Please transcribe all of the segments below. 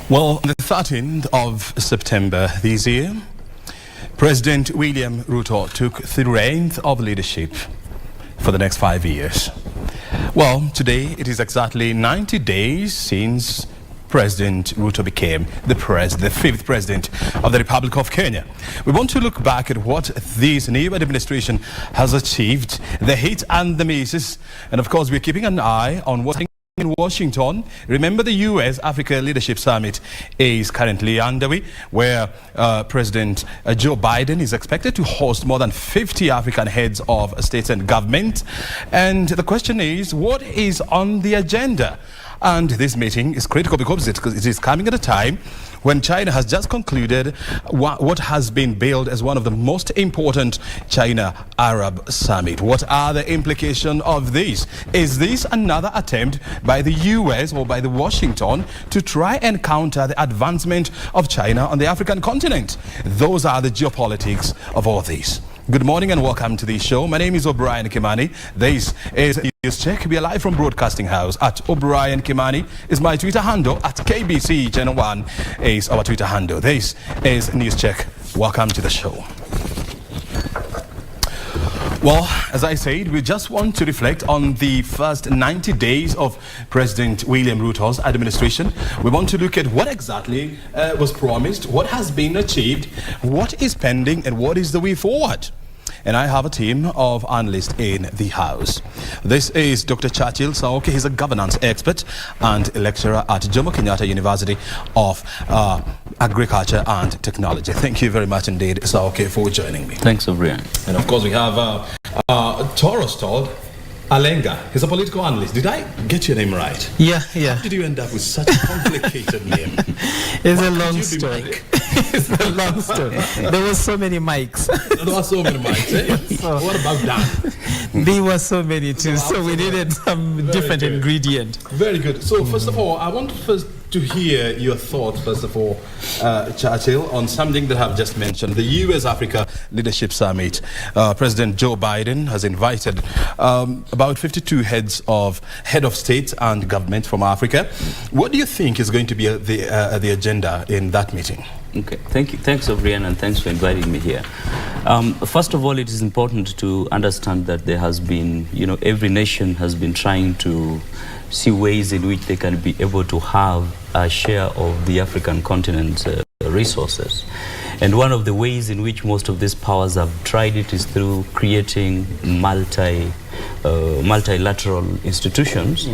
Well, on the 13th of September this year, President William Ruto took the reins of leadership for the next 5 years. Well, today it is exactly 90 days since President Ruto became the fifth president of the Republic of Kenya. We want to look back at what this new administration has achieved, the hits and the misses, and of course we're keeping an eye on what's in Washington. Remember, the U.S. Africa Leadership Summit is currently underway, where President Joe Biden is expected to host more than 50 African heads of states and government. And the question is, what is on the agenda? And this meeting is critical because it is coming at a time when China has just concluded what has been billed as one of the most important China-Arab summit. What are the implications of this? Is this another attempt by the US or by the Washington to try and counter the advancement of China on the African continent? Those are the geopolitics of all this. Good morning and welcome to the show. My name is O'Brien Kimani. This is News Check. We are live from Broadcasting House at O'Brien Kimani is my Twitter handle. At KBC Channel 1 is our Twitter handle. This is News Check. Welcome to the show. Well, as I said, we just want to reflect on the first 90 days of President William Ruto's administration. We want to look at what exactly was promised, what has been achieved, what is pending, and what is the way forward. And I have a team of analysts in the house. This is Dr. Churchill Saoke. He's a governance expert and a lecturer at Jomo Kenyatta University of Agriculture and Technology. Thank you very much indeed, Saoke, for joining me. Thanks, O'Brien. And of course, we have Torosterdt, Alenga. He's a political analyst. Did I get your name right? Yeah. How did you end up with such a complicated name? It's a long story. It's a long story. There were so many mics. There were so many mics, eh? So, what about that? There were so many too, so we needed some different ingredient. Very good. So first of all, I want to hear your thoughts, first of all, Churchill, on something that I've just mentioned, the US Africa Leadership Summit. President Joe Biden has invited about 52 head of states and government from Africa. What do you think is going to be the agenda in that meeting? Okay, thank you. Thanks, O'Brien, and thanks for inviting me here. First of all, it is important to understand that there has been, every nation has been trying to see ways in which they can be able to have a share of the African continent's resources. And one of the ways in which most of these powers have tried it is through creating multilateral institutions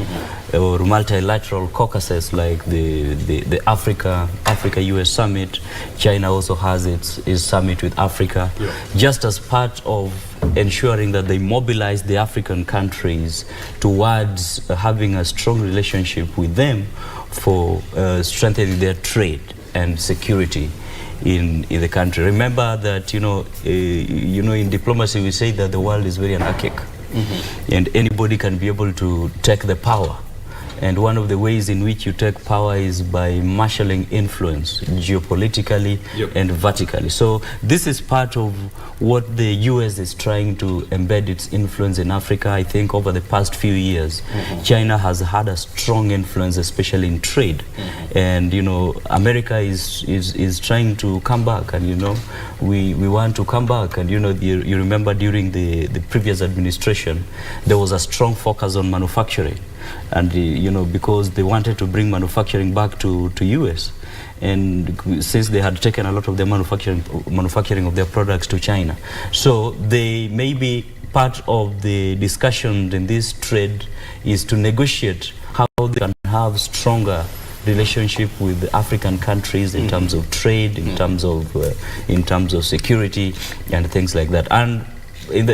or multilateral caucuses, like the Africa-US Summit. China also has its summit with Africa, just as part of ensuring that they mobilize the African countries towards having a strong relationship with them for strengthening their trade and security in the country. Remember that in diplomacy we say that the world is very anarchic, and anybody can be able to take the power. And one of the ways in which you take power is by marshalling influence geopolitically and vertically. So this is part of what the US is trying to embed its influence in Africa. I think over the past few years, China has had a strong influence, especially in trade. And America is trying to come back, and we want to come back. And you remember during the previous administration, there was a strong focus on manufacturing. And because they wanted to bring manufacturing back to US, and since they had taken a lot of their manufacturing of their products to China, so they maybe part of the discussion in this trade is to negotiate how they can have stronger relationship with the African countries in terms of trade, in terms of security and things like that. And in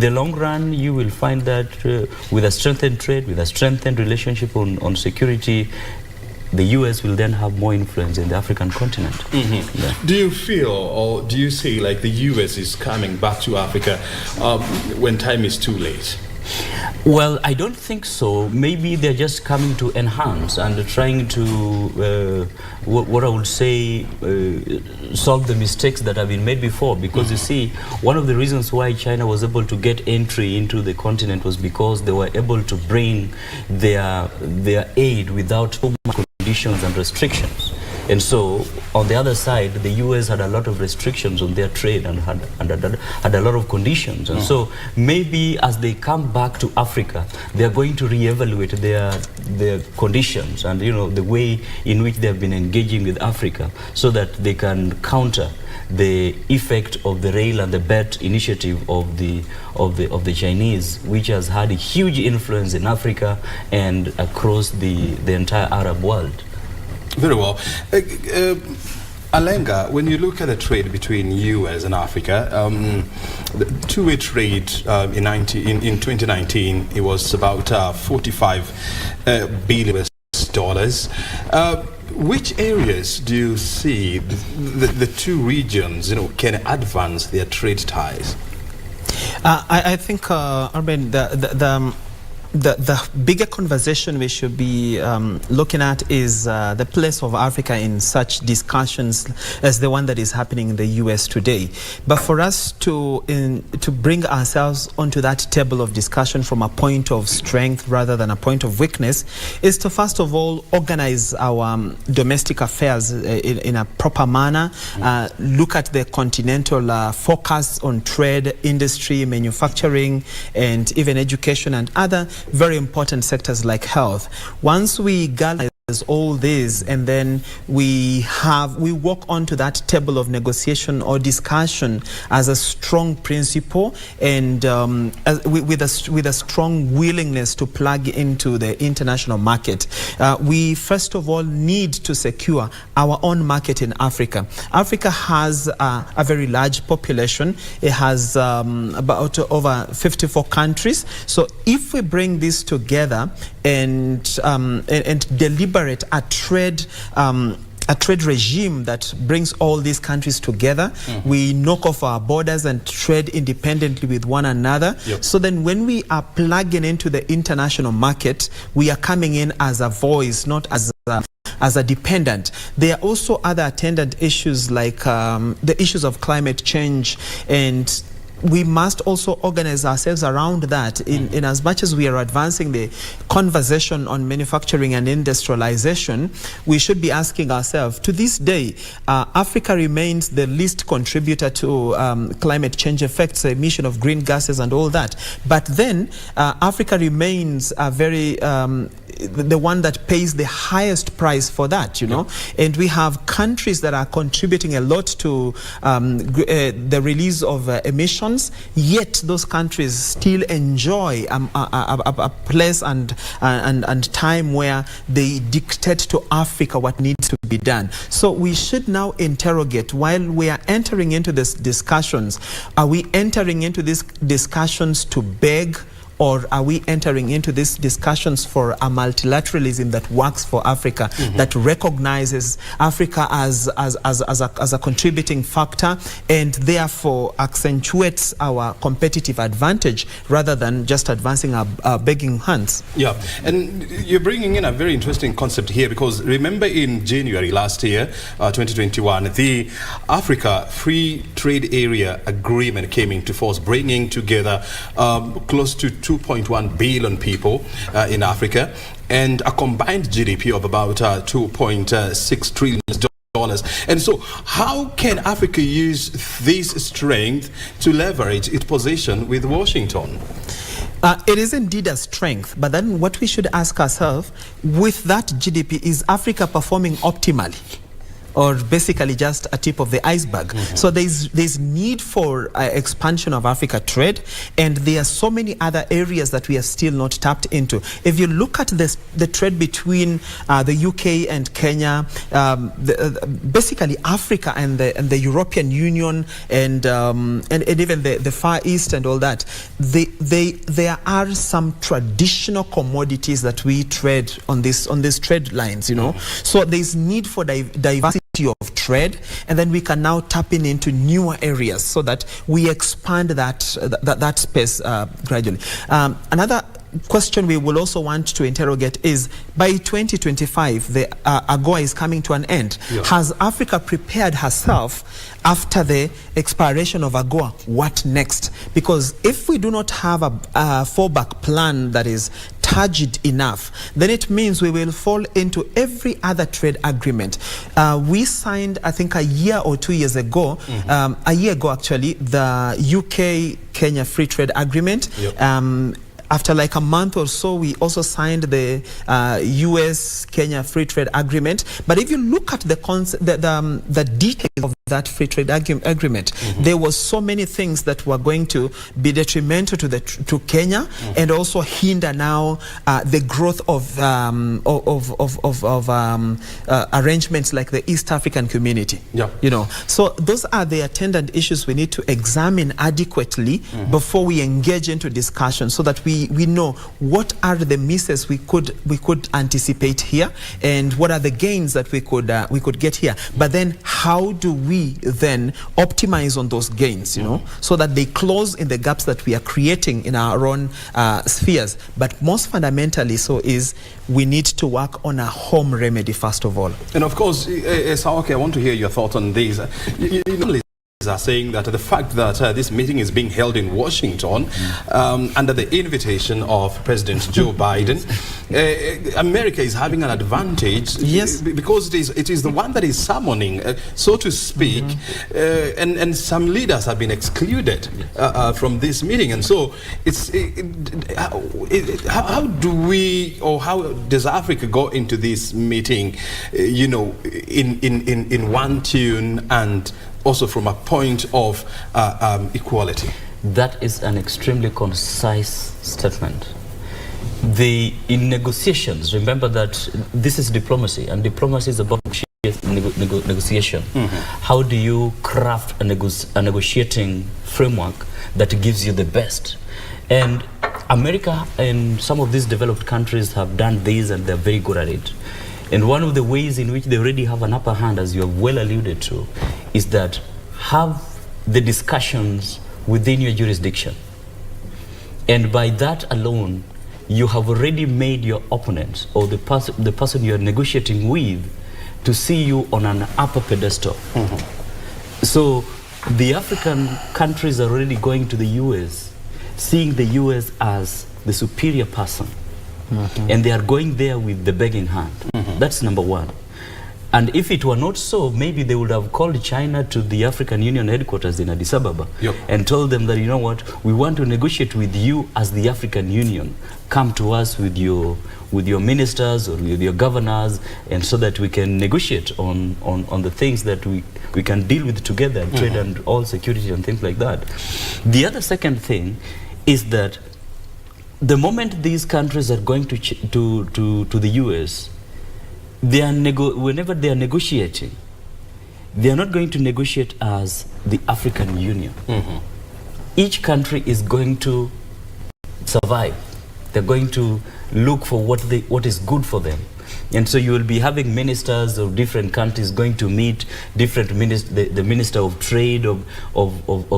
the long run, you will find that with a strengthened trade, with a strengthened relationship on security, the US will then have more influence in the African continent. Do you feel, or do you see like the US is coming back to Africa when time is too late? Well, I don't think so. Maybe they're just coming to enhance and trying to, what I would say, solve the mistakes that have been made before. Because you see, one of the reasons why China was able to get entry into the continent was because they were able to bring their aid without too much conditions and restrictions. And so on the other side, the US had a lot of restrictions on their trade and had a lot of conditions. And so maybe as they come back to Africa, they are going to reevaluate their conditions and, you know, the way in which they have been engaging with Africa, so that they can counter the effect of the Rail and the Bet initiative of the Chinese, which has had a huge influence in Africa and across the entire Arab world. Very well. Alenga, when you look at the trade between US and Africa, the two-way trade in 2019, it was about $45 billion. Which areas do you see the two regions, you know, can advance their trade ties? I think, Arben, the bigger conversation we should be looking at is the place of Africa in such discussions as the one that is happening in the US today. But for us to bring ourselves onto that table of discussion from a point of strength rather than a point of weakness is to first of all organize our domestic affairs in a proper manner, look at the continental focus on trade, industry, manufacturing, and even education and other very important sectors like health. Once we gather all this and then we walk onto that table of negotiation or discussion as a strong principle and with a strong willingness to plug into the international market, we first of all need to secure our own market in Africa. Africa has a very large population. It has about over 54 countries. So if we bring this together and deliberate a trade regime that brings all these countries together, we knock off our borders and trade independently with one another. So then when we are plugging into the international market, we are coming in as a voice, not as a dependent. There are also other attendant issues like the issues of climate change, and we must also organize ourselves around that in as much as we are advancing the conversation on manufacturing and industrialization. We should be asking ourselves, to this day, Africa remains the least contributor to climate change effects, emission of green gases and all that. But then Africa remains a very the one that pays the highest price for that, you know. And we have countries that are contributing a lot to the release of emissions, yet those countries still enjoy a place and time where they dictate to Africa what needs to be done. So we should now interrogate, while we are entering into these discussions, are we entering into these discussions to beg, or are we entering into these discussions for a multilateralism that works for Africa, that recognizes Africa as a contributing factor and therefore accentuates our competitive advantage rather than just advancing our begging hands? Yeah, and you're bringing in a very interesting concept here, because remember in January last year, 2021, the Africa Free Trade Area Agreement came into force, bringing together close to 2.1 billion people in Africa and a combined GDP of about $2.6 trillion. And so how can Africa use this strength to leverage its position with Washington? It is indeed a strength, but then what we should ask ourselves, with that GDP, is Africa performing optimally, or basically just a tip of the iceberg? So there's need for expansion of Africa trade, and there are so many other areas that we are still not tapped into. If you look at the trade between the UK and Kenya, basically Africa and the European Union and even the Far East and all that, there are some traditional commodities that we trade on these trade lines, you know. So there's need for diversity of trade, and then we can now tap into newer areas so that we expand that space gradually. Another question we will also want to interrogate is, by 2025, the AGOA is coming to an end. Has Africa prepared herself after the expiration of AGOA? What next? Because if we do not have a fallback plan that is turgid enough, then it means we will fall into every other trade agreement. We signed, I think, a year or 2 years ago, a year ago actually, the UK-Kenya Free Trade Agreement. After like a month or so, we also signed the US-Kenya Free Trade Agreement. But if you look at the details of that free trade agreement, there was so many things that were going to be detrimental to Kenya and also hinder now the growth of arrangements like the East African Community. You know, so those are the attendant issues we need to examine adequately before we engage into discussion, so that we know what are the misses we could anticipate here and what are the gains that we could get here. But then how do we then optimize on those gains, you know, so that they close in the gaps that we are creating in our own spheres. But most fundamentally so is we need to work on a home remedy first of all. And of course, Saoke, I want to hear your thoughts on this. You know, are saying that the fact that this meeting is being held in Washington under the invitation of President Joe Biden, America is having an advantage, because it is the one that is summoning, so to speak, and some leaders have been excluded from this meeting. And so how do we, or how does Africa go into this meeting, you know, in one tune and also from a point of equality? That is an extremely concise statement. In negotiations, remember that this is diplomacy, and diplomacy is about negotiation. How do you craft a negotiating framework that gives you the best? And America and some of these developed countries have done this, and they're very good at it. And one of the ways in which they already have an upper hand, as you have well alluded to, is that have the discussions within your jurisdiction. And by that alone, you have already made your opponent or the person you're negotiating with to see you on an upper pedestal. So the African countries are already going to the US, seeing the US as the superior person. And they are going there with the begging hand. That's number one. And if it were not so, maybe they would have called China to the African Union headquarters in Addis Ababa and told them that, you know what, we want to negotiate with you as the African Union. Come to us with your ministers or with your governors, and so that we can negotiate on the things that we can deal with together, trade and all security and things like that. The other second thing is that the moment these countries are going to the US, whenever they are negotiating, they are not going to negotiate as the African Union. Each country is going to survive. They're going to look for what is good for them. And so you will be having ministers of different countries going to meet different the Minister of Trade of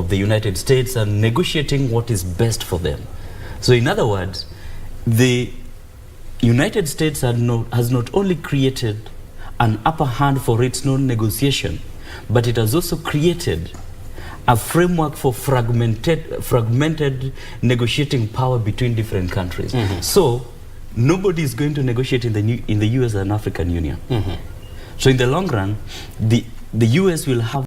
the United States, and negotiating what is best for them. So in other words, the United States has not only created an upper hand for its own negotiation, but it has also created a framework for fragmented negotiating power between different countries. So nobody is going to negotiate in the US and African Union. So in the long run, the US will have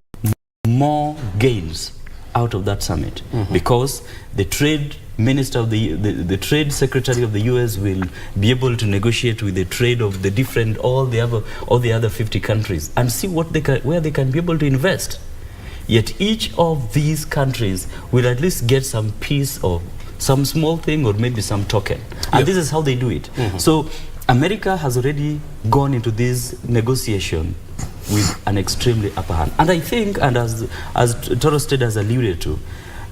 more gains out of that summit, because the trade minister of the trade secretary of the US will be able to negotiate with the trade of the different all the other 50 countries and see where they can be able to invest. Yet each of these countries will at least get some piece of some small thing, or maybe some token. And this is how they do it. So America has already gone into this negotiation with an extremely upper hand. And I think, and as Torosterdt has alluded to,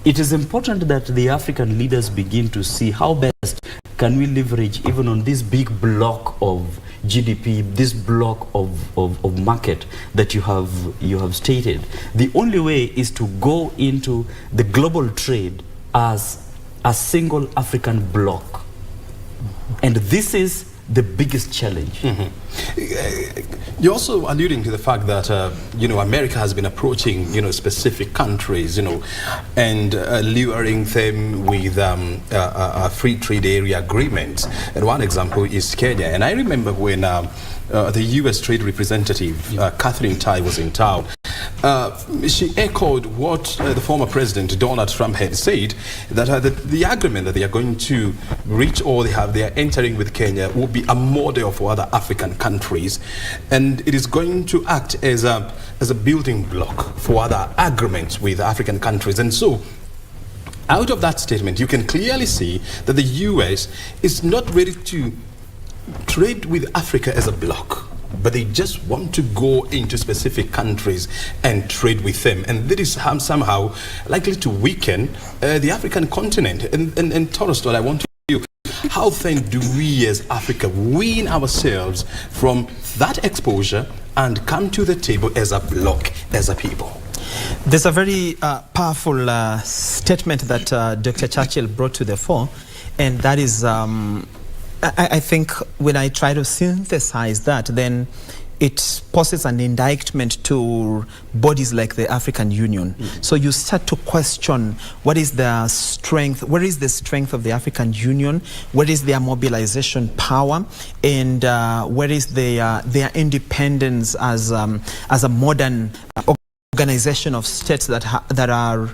it is important that the African leaders begin to see how best can we leverage even on this big block of GDP, this block of market that you have stated. The only way is to go into the global trade as a single African bloc. And this is the biggest challenge. You're also alluding to the fact that, America has been approaching, specific countries, and luring them with a free trade area agreement. And one example is Kenya. And I remember when the U.S. Trade Representative, Catherine Tai, was in town, she echoed what the former President Donald Trump had said, that the agreement that they are going to reach, or they are entering with Kenya, will be a model for other African countries, and it is going to act as a building block for other agreements with African countries. And so, out of that statement, you can clearly see that the U.S. is not ready to trade with Africa as a bloc, but they just want to go into specific countries and trade with them, and that is somehow likely to weaken the African continent. And Torosterdt, I want to ask you, how then do we as Africa wean ourselves from that exposure and come to the table as a bloc, as a people? There's a very powerful statement that Dr. Churchill brought to the fore, and that is I think when I try to synthesize that, then it poses an indictment to bodies like the African Union. So you start to question what is the strength, where is the strength of the African Union, what is their mobilization power, and where is their independence as a modern organization of states that are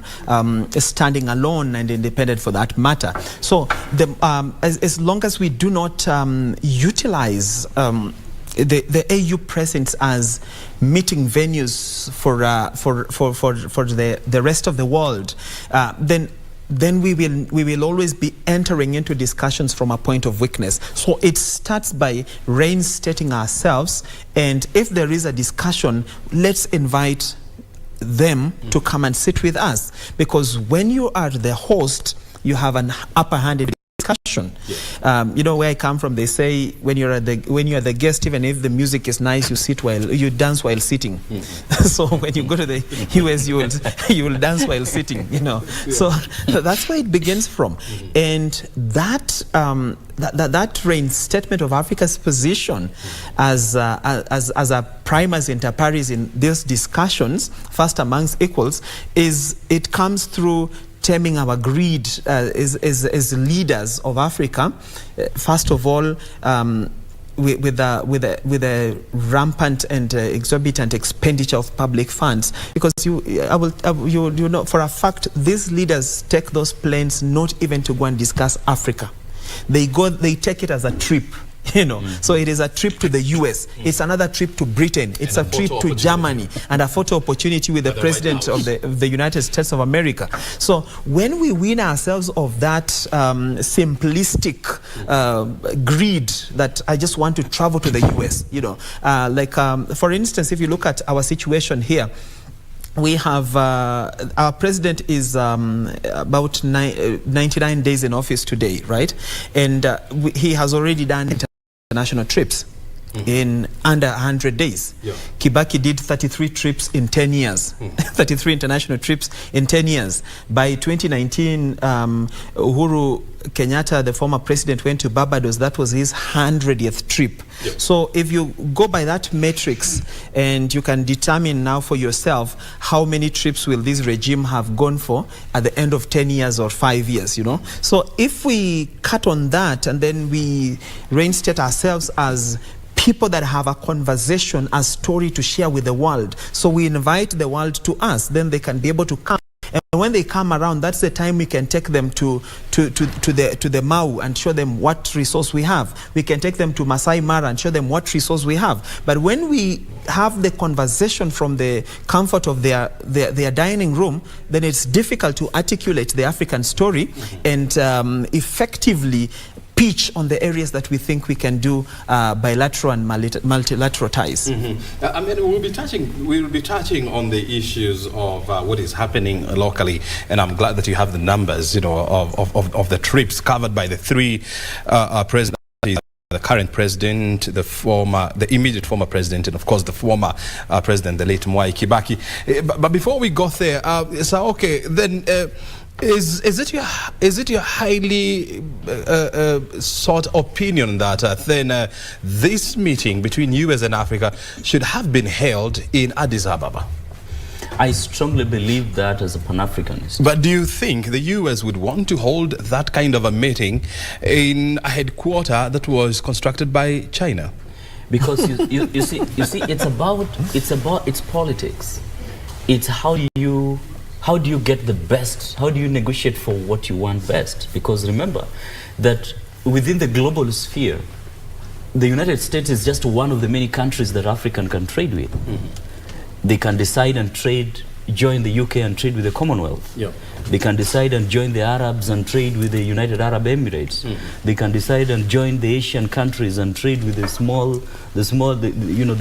standing alone and independent for that matter. So as long as we do not utilize the AU presence as meeting venues for the rest of the world, then we will always be entering into discussions from a point of weakness. So it starts by reinstating ourselves, and if there is a discussion, let's invite them to come and sit with us, because when you are the host, you have an upper hand in discussion. Where I come from, they say when you are the guest, even if the music is nice, you dance while sitting. So when you go to the US, you will dance while sitting. So that's where it begins from, and that reinstatement of Africa's position as a primus inter pares in these discussions, first amongst equals, it comes through taming our greed as leaders of Africa. First of all, with a rampant and exorbitant expenditure of public funds, because you know for a fact these leaders take those planes not even to go and discuss Africa. They take it as a trip. So it is a trip to the US, it's another trip to Britain, it's a trip to Germany, and a photo opportunity with the President of the United States of America. So when we win ourselves of that simplistic greed that I just want to travel to the US, for instance, if you look at our situation here, we have our president is about 99 days in office today, right? And he has already done international trips in under 100 days. Kibaki did 33 trips in 10 years, 33 international trips in 10 years. By 2019, Uhuru Kenyatta, the former president, went to Barbados. That was his 100th trip. So if you go by that matrix, and you can determine now for yourself how many trips will this regime have gone for at the end of 10 years or 5 years, So if we cut on that, and then we reinstate ourselves as people that have a conversation, a story to share with the world, so we invite the world to us, then they can be able to come. And when they come around, that's the time we can take them to the Mau and show them what resource we have. We can take them to Masai Mara and show them what resource we have. But when we have the conversation from the comfort of their dining room, then it's difficult to articulate the African story and effectively pitch on the areas that we think we can do bilateral and multilateral ties. I mean, we'll be touching on the issues of what is happening locally, and I'm glad that you have the numbers, of the trips covered by the three presidents. The current president, the immediate former president, and of course the former president, the late Mwai Kibaki. But before we go there, Saoke, then Is it your highly sought opinion that then this meeting between US and Africa should have been held in Addis Ababa? I strongly believe that as a Pan-Africanist. But do you think the US would want to hold that kind of a meeting in a headquarter that was constructed by China? Because you see, it's politics. It's how do you get the best? How do you negotiate for what you want best? Because remember that within the global sphere, the United States is just one of the many countries that Africa can trade with. They can decide and trade, join the UK and trade with the Commonwealth. Yeah. They can decide and join the Arabs and trade with the United Arab Emirates. They can decide and join the Asian countries and trade with the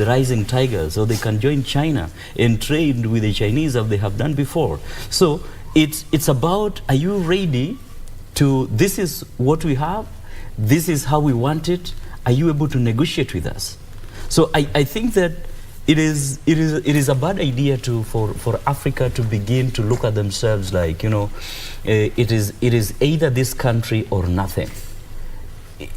rising tigers. Or they can join China and trade with the Chinese as they have done before. So it's about, are you ready to, this is what we have, this is how we want it, are you able to negotiate with us? So I think that it is a bad idea for Africa to begin to look at themselves like, it is either this country or nothing.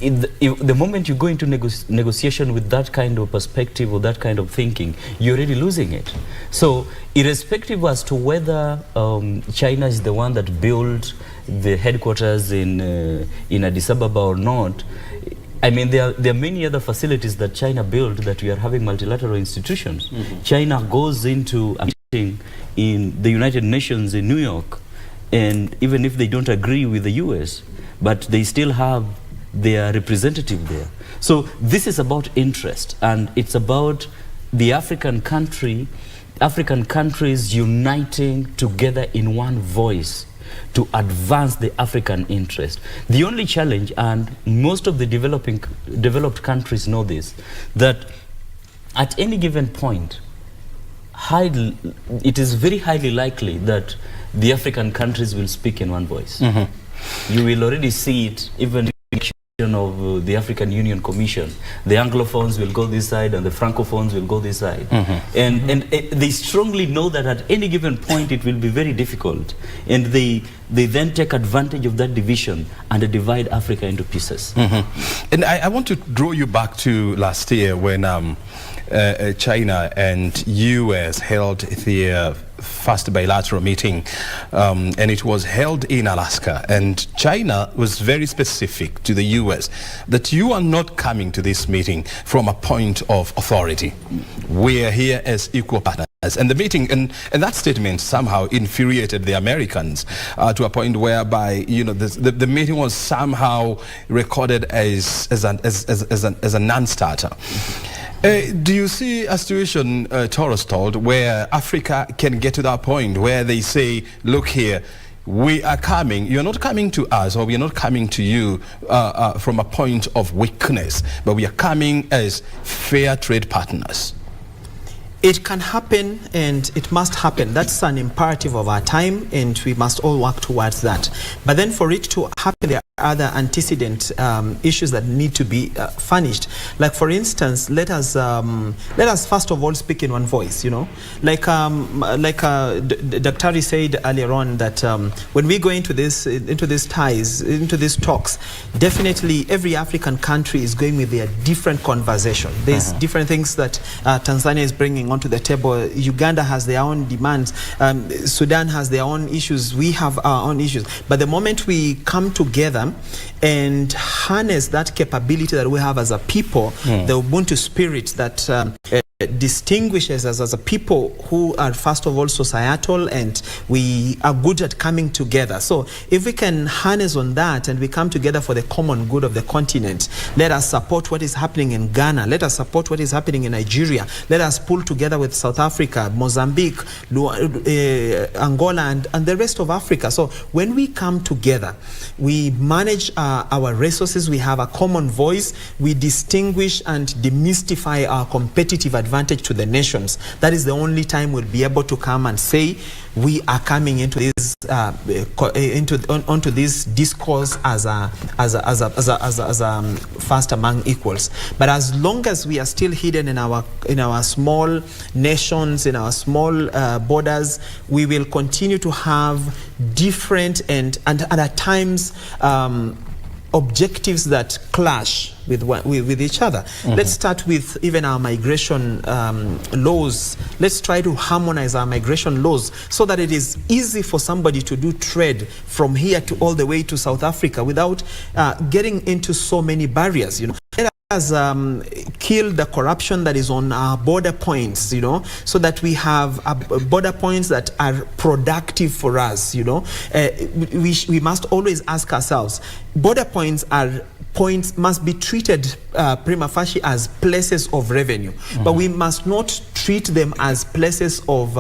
The moment you go into negotiation with that kind of perspective or that kind of thinking, you're already losing it. So irrespective as to whether China is the one that built the headquarters in Addis Ababa or not, I mean, there are many other facilities that China built that we are having multilateral institutions. China goes into a meeting in the United Nations in New York, and even if they don't agree with the US, but they still have their representative there. So this is about interest, and it's about the African countries uniting together in one voice to advance the African interest. The only challenge, and most of the developed countries know this, that at any given point, it is very highly likely that the African countries will speak in one voice. You will already see it even of the African Union Commission. The Anglophones will go this side and the Francophones will go this side. And they strongly know that at any given point it will be very difficult. And they then take advantage of that division and divide Africa into pieces. And I want to draw you back to last year when China and US held their first bilateral meeting, and it was held in Alaska, and China was very specific to the US that you are not coming to this meeting from a point of authority. We are here as equal partners. And the meeting and that statement somehow infuriated the Americans to a point whereby the meeting was somehow recorded as a non-starter. Do you see a situation, Torosterdt, where Africa can get to that point where they say, look here, we are coming, you're not coming to us, or we're not coming to you from a point of weakness, but we are coming as fair trade partners? It can happen, and it must happen. That's an imperative of our time, and we must all work towards that. But then for it to happen, there are other antecedent issues that need to be furnished. Like, for instance, let us first of all speak in one voice. Like Daktari said earlier on, that when we go into these talks, definitely every African country is going with their different conversation. There's different things that Tanzania is bringing onto the table. Uganda has their own demands. Sudan has their own issues. We have our own issues. But the moment we come together and harness that capability that we have as a people, the Ubuntu spirit that distinguishes us as a people who are first of all societal, and we are good at coming together. So if we can harness on that and we come together for the common good of the continent, let us support what is happening in Ghana, let us support what is happening in Nigeria, let us pull together with South Africa, Mozambique, Angola, and the rest of Africa. So when we come together, we manage our resources, we have a common voice, we distinguish and demystify our competitive advantage advantage to the nations. That is the only time we'll be able to come and say we are coming into this onto this discourse as a fast among equals. But as long as we are still hidden in our small nations, in our small borders, we will continue to have different and at times objectives that clash with each other. Let's start with even our migration laws. Let's try to harmonize our migration laws so that it is easy for somebody to do trade from here to all the way to South Africa without getting into so many barriers. Let us kill the corruption that is on our border points, so that we have border points that are productive for us. We must always ask ourselves, border points must be treated prima facie as places of revenue, but we must not treat them as places of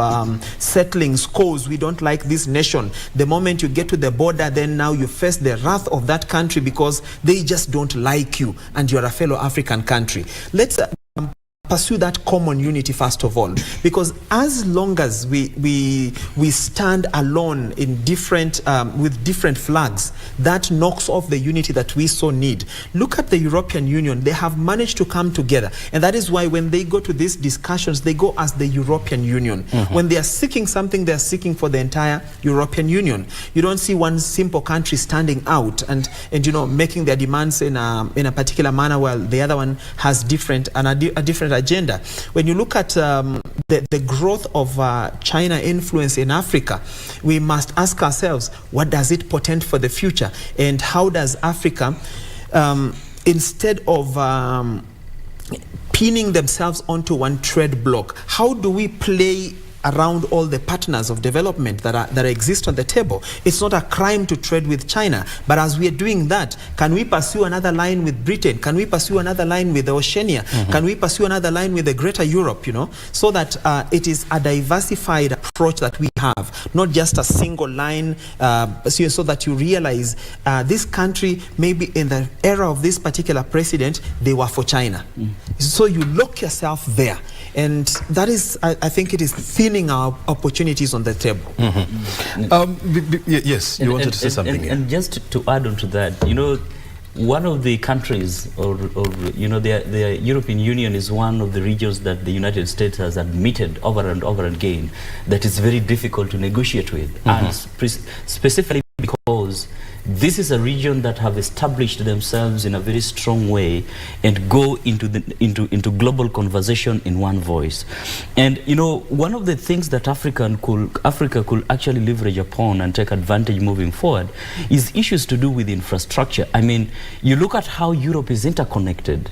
settling scores. We don't like this nation. The moment you get to the border, then now you face the wrath of that country because they just don't like you and you're a fellow African country. Let's pursue that common unity first of all, because as long as we stand alone in different with different flags, that knocks off the unity that we so need. Look at the European Union. They have managed to come together, and that is why when they go to these discussions, they go as the European Union. When they are seeking something, they are seeking for the entire European Union. You don't see one simple country standing out and making their demands in a particular manner while the other one has a different agenda. When you look at the growth of China influence in Africa, we must ask ourselves, what does it portend for the future? And how does Africa, instead of pinning themselves onto one trade bloc, how do we play around all the partners of development that exist on the table? It's not a crime to trade with China, but as we are doing that, can we pursue another line with Britain? Can we pursue another line with Oceania? Can we pursue another line with the greater Europe, so that it is a diversified approach that we have, not just a single line, so that you realize this country, maybe in the era of this particular president, they were for China. So you lock yourself there, and that is, I think it is thinning our opportunities on the table. Yes, you wanted to say something. And just to add on to that, one of the countries, or the European Union is one of the regions that the United States has admitted over and over again that it's very difficult to negotiate with, and specifically because this is a region that have established themselves in a very strong way and go into global conversation in one voice. And one of the things that Africa could actually leverage upon and take advantage moving forward is issues to do with infrastructure. I mean, you look at how Europe is interconnected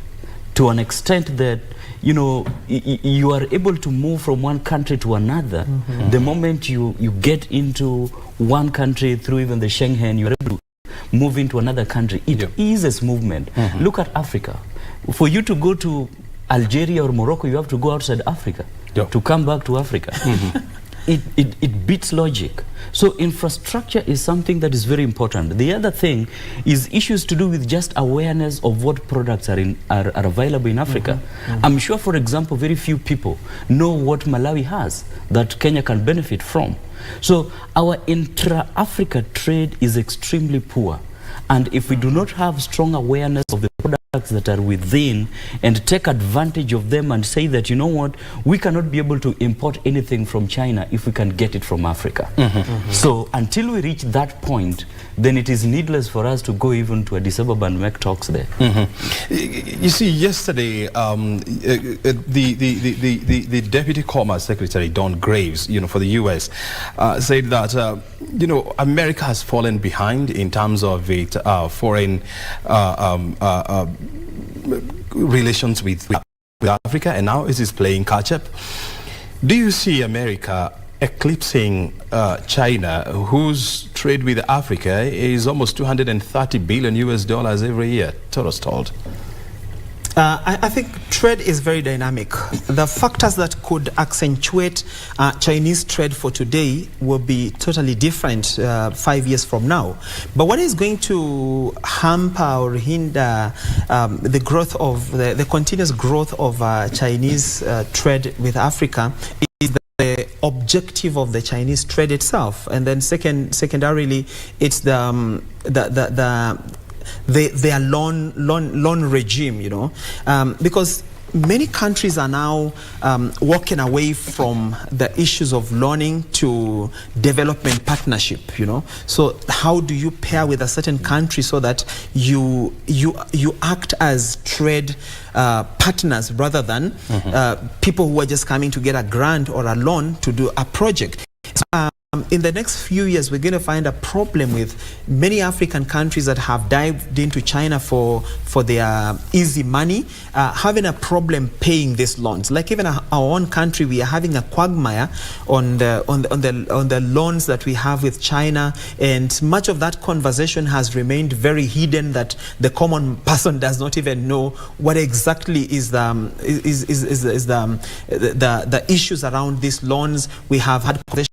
to an extent that you are able to move from one country to another. The moment you get into one country through even the Schengen, you're able to move into another country. It eases movement. Look at Africa. For you to go to Algeria or Morocco, you have to go outside Africa to come back to Africa. It beats logic. So infrastructure is something that is very important. The other thing is issues to do with just awareness of what products are available in Africa. I'm sure, for example, very few people know what Malawi has that Kenya can benefit from. So our intra-Africa trade is extremely poor. And if we do not have strong awareness of the products that are within and take advantage of them and say that, we cannot be able to import anything from China if we can get it from Africa. So until we reach that point, then it is needless for us to go even to Addis Ababa and make talks there. You see, yesterday, the Deputy Commerce Secretary, Don Graves, for the U.S., said that, America has fallen behind in terms of its foreign relations with Africa, and now it is playing catch-up. Do you see America eclipsing China, whose trade with Africa is almost $230 billion every year? Torosterdt. I think trade is very dynamic. The factors that could accentuate Chinese trade for today will be totally different 5 years from now. But what is going to hamper or hinder the growth of the continuous growth of Chinese trade with Africa is the objective of the Chinese trade itself, and then secondarily, it's their loan regime, you know, because many countries are now walking away from the issues of loaning to development partnership, you know. So how do you pair with a certain country so that you act as trade partners rather than people who are just coming to get a grant or a loan to do a project? In the next few years, we're going to find a problem with many African countries that have dived into China for their easy money, having a problem paying these loans. Like even our own country, we are having a quagmire on the loans that we have with China, and much of that conversation has remained very hidden, that the common person does not even know what exactly is the issues around these loans. We have had conversations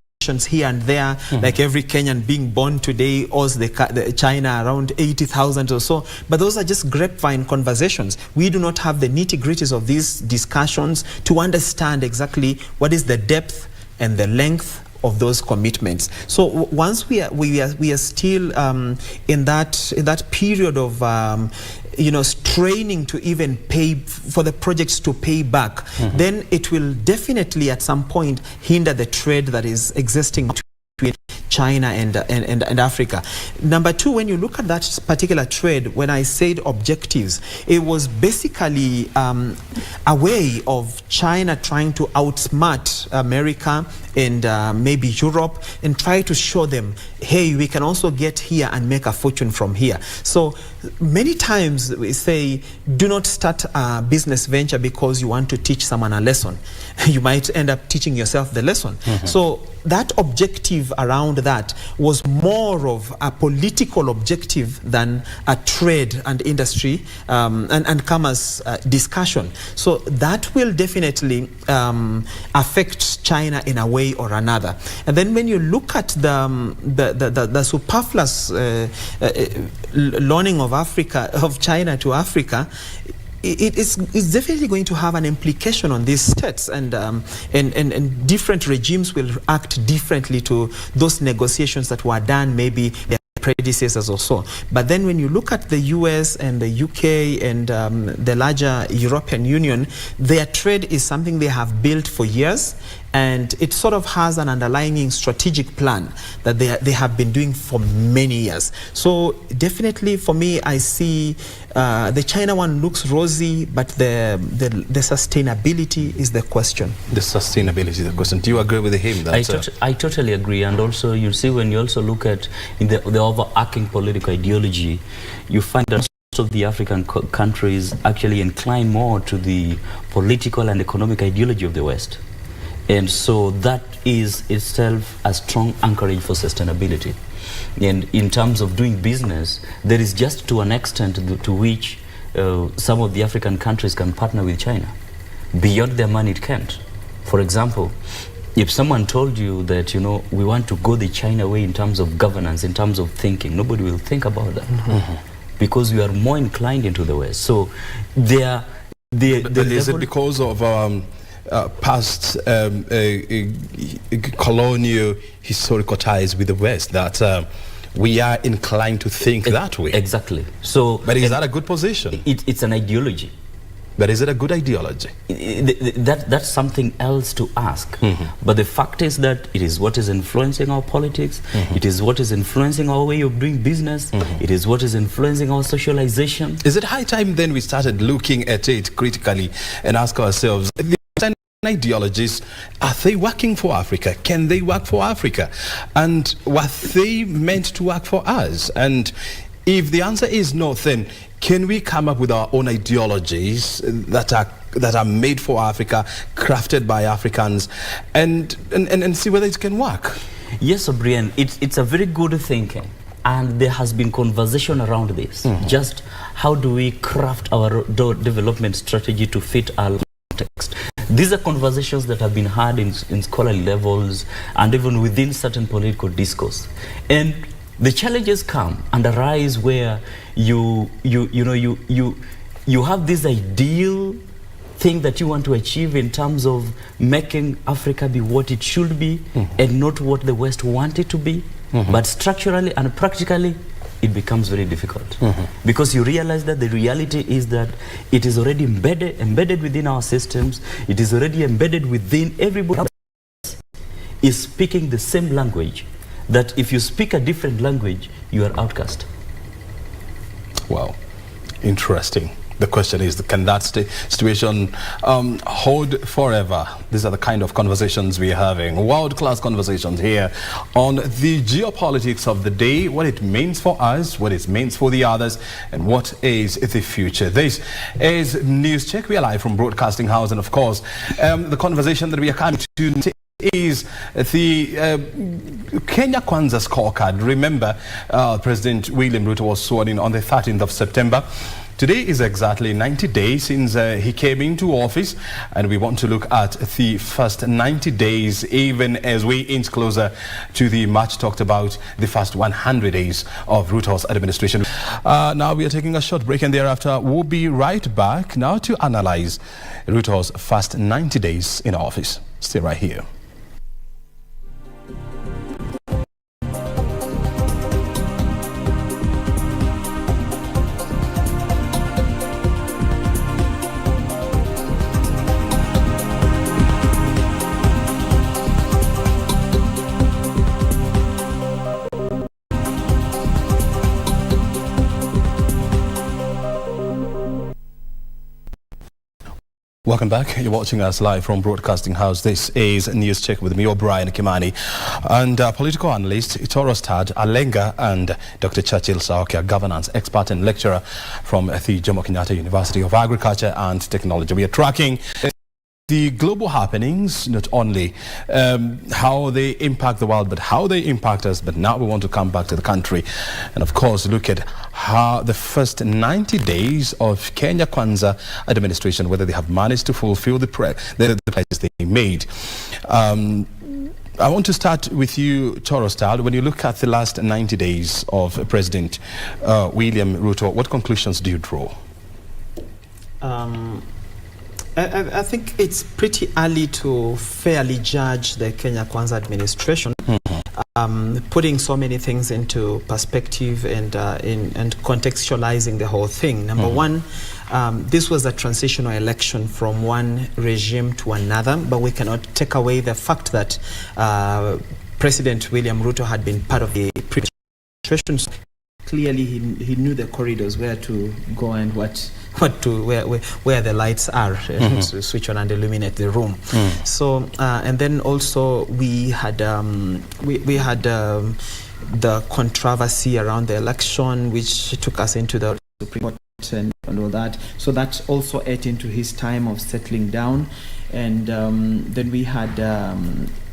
here and there, like every Kenyan being born today owes the China around 80,000 or so. But those are just grapevine conversations. We do not have the nitty-gritties of these discussions to understand exactly what is the depth and the length of those commitments. So once we are still in that period of you know, straining to even pay for the projects to pay back, then it will definitely at some point hinder the trade that is existing between China and Africa. Number two, when you look at that particular trade, when I said objectives, it was basically a way of China trying to outsmart America and maybe Europe and try to show them, hey, we can also get here and make a fortune from here. So many times we say, do not start a business venture because you want to teach someone a lesson. You might end up teaching yourself the lesson. So that objective around that was more of a political objective than a trade and industry and commerce discussion. So that will definitely affect China in a way or another. And then when you look at the superfluous loaning of China to Africa, it's definitely going to have an implication on these states, and different regimes will act differently to those negotiations that were done maybe their predecessors or so. But then when you look at the US and the UK and the larger European Union, their trade is something they have built for years, and it sort of has an underlying strategic plan that they have been doing for many years. So definitely for me, I see the China one looks rosy, but the sustainability is the question. The sustainability is the question. Do you agree with him? I totally agree. And also you see, when you also look at in the overarching political ideology, you find that most of the African countries actually incline more to the political and economic ideology of the West. And so that is itself a strong anchorage for sustainability. And in terms of doing business, there is just to an extent to which some of the African countries can partner with China. Beyond their money, it can't. For example, if someone told you that, you know, we want to go the China way in terms of governance, in terms of thinking, nobody will think about that. Because we are more inclined into the West. So but is it because of past colonial historical ties with the West that we are inclined to think that way? Exactly. So, but is that a good position? It's an ideology. But is it a good ideology? That's something else to ask. But the fact is that it is what is influencing our politics. It is what is influencing our way of doing business. It is what is influencing our socialization. Is it high time then we started looking at it critically and ask ourselves, ideologies, are they working for Africa? Can they work for Africa? And were they meant to work for us? And if the answer is no, then can we come up with our own ideologies that are made for Africa, crafted by Africans, and see whether it can work? Yes, O'Brien, it's a very good thinking. And there has been conversation around this. Just how do we craft our development strategy to fit our context? These are conversations that have been had in scholarly levels and even within certain political discourse. And the challenges come and arise where you have this ideal thing that you want to achieve in terms of making Africa be what it should be and not what the West want it to be. But structurally and practically, it becomes very difficult because you realize that the reality is that it is already embedded within our systems. It is already embedded within everybody else is speaking the same language, that if you speak a different language, you are outcast. Wow, interesting. The question is, can that situation hold forever? These are the kind of conversations we're having, world-class conversations here on the geopolitics of the day, what it means for us, what it means for the others, and what is the future. This is News Check. We are live from Broadcasting House, and of course, the conversation that we are coming to is the Kenya Kwanza scorecard. Remember, President William Ruto was sworn in on the 13th of September. Today is exactly 90 days since he came into office, and we want to look at the first 90 days, even as we inch closer to the much talked about the first 100 days of Ruto's administration. Now we are taking a short break, and thereafter we'll be right back now to analyze Ruto's first 90 days in office. Stay right here. Welcome back. You're watching us live from Broadcasting House. This is News Check with me, O'Brien Kimani, and political analyst Torosterdt, Alenga, and Dr. Churchill, Saoke, a governance expert and lecturer from the Jomo Kenyatta University of Agriculture and Technology. We are tracking the global happenings, not only how they impact the world, but how they impact us. But now we want to come back to the country and, of course, look at how the first 90 days of Kenya Kwanza administration, whether they have managed to fulfill the pledges they made. I want to start with you, Torosterdt. When you look at the last 90 days of President William Ruto, what conclusions do you draw? I think it's pretty early to fairly judge the Kenya Kwanza administration. Putting so many things into perspective and contextualizing the whole thing. Number one, this was a transitional election from one regime to another, but we cannot take away the fact that President William Ruto had been part of the previous administration. Clearly, he knew the corridors, where to go and where the lights are, to switch on and illuminate the room. So and then also we had the controversy around the election, which took us into the Supreme Court and all that. So that also ate into his time of settling down. And then we had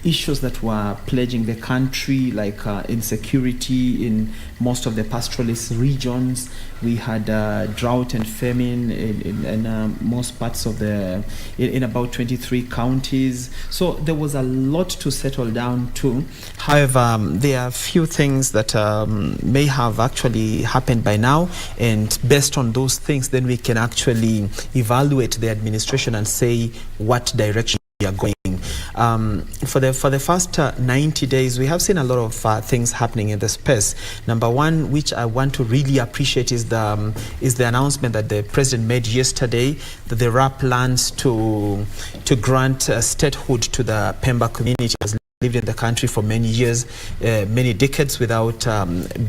issues that were plaguing the country, like insecurity in most of the pastoralist regions. We had drought and famine in most parts of in about 23 counties. So there was a lot to settle down to. However, there are a few things that may have actually happened by now, and based on those things, then we can actually evaluate the administration and say what direction we are going. For the first 90 days, we have seen a lot of things happening in the space. Number one, which I want to really appreciate, is the announcement that the president made yesterday, that there are plans to grant statehood to the Pemba community, as lived in the country for many years, many decades, without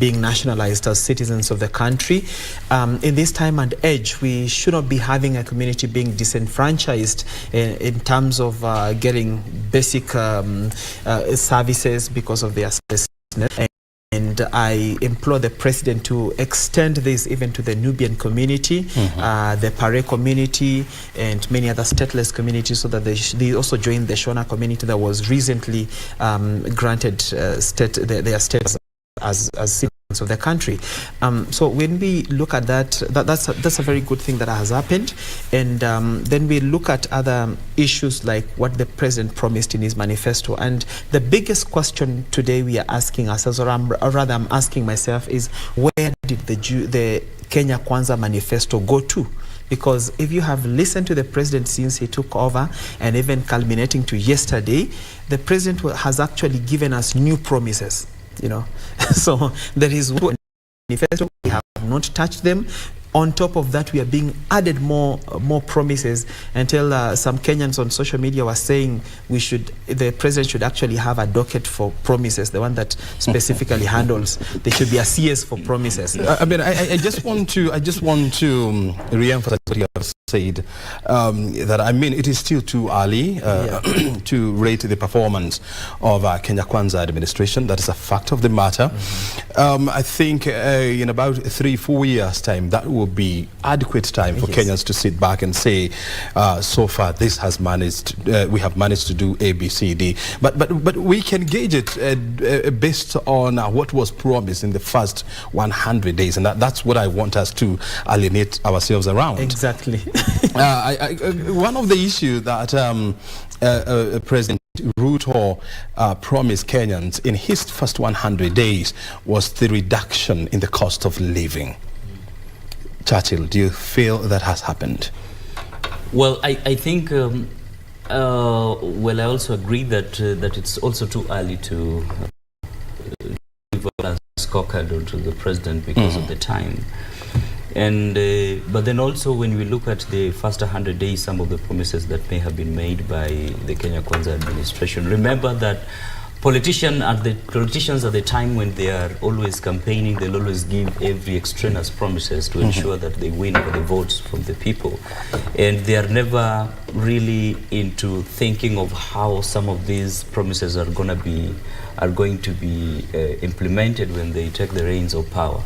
being nationalized as citizens of the country. In this time and age, we should not be having a community being disenfranchised in terms of getting basic services because of their statusness. And I implore the president to extend this even to the Nubian community, the Pare community, and many other stateless communities, so that they also join the Shona community that was recently granted their status as citizens of the country. So when we look at that's a very good thing that has happened, and then we look at other issues like what the president promised in his manifesto. And the biggest question today we are asking ourselves, or rather I'm asking myself, is where did the Kenya Kwanza manifesto go to? Because if you have listened to the president since he took over, and even culminating to yesterday, the president has actually given us new promises. So there is one manifesto, we have not touched them. On top of that, we are being added more promises, until some Kenyans on social media were saying the president should actually have a docket for promises, the one that specifically handles. There should be a CS for promises. I just want to re-emphasize what you have said, that it is still too early to rate the performance of Kenya Kwanza administration. That is a fact of the matter. I think in about 3-4 years' time, that will be adequate time for Kenyans to sit back and say, so far this has managed, we have managed to do A, B, C, D. But we can gauge it based on what was promised in the first 100 days, and that's what I want us to alienate ourselves around. Exactly. One of the issues that President Ruto promised Kenyans in his first 100 days was the reduction in the cost of living. Churchill, do you feel that has happened? Well, I think, I also agree that it's also too early to give a scorecard to the president because of the time. And but then also when we look at the first 100 days, some of the promises that may have been made by the Kenya Kwanza administration, remember that politicians at the time when they are always campaigning, they'll always give every extraneous promises to ensure that they win for the votes from the people. And they are never really into thinking of how some of these promises are going to be implemented when they take the reins of power.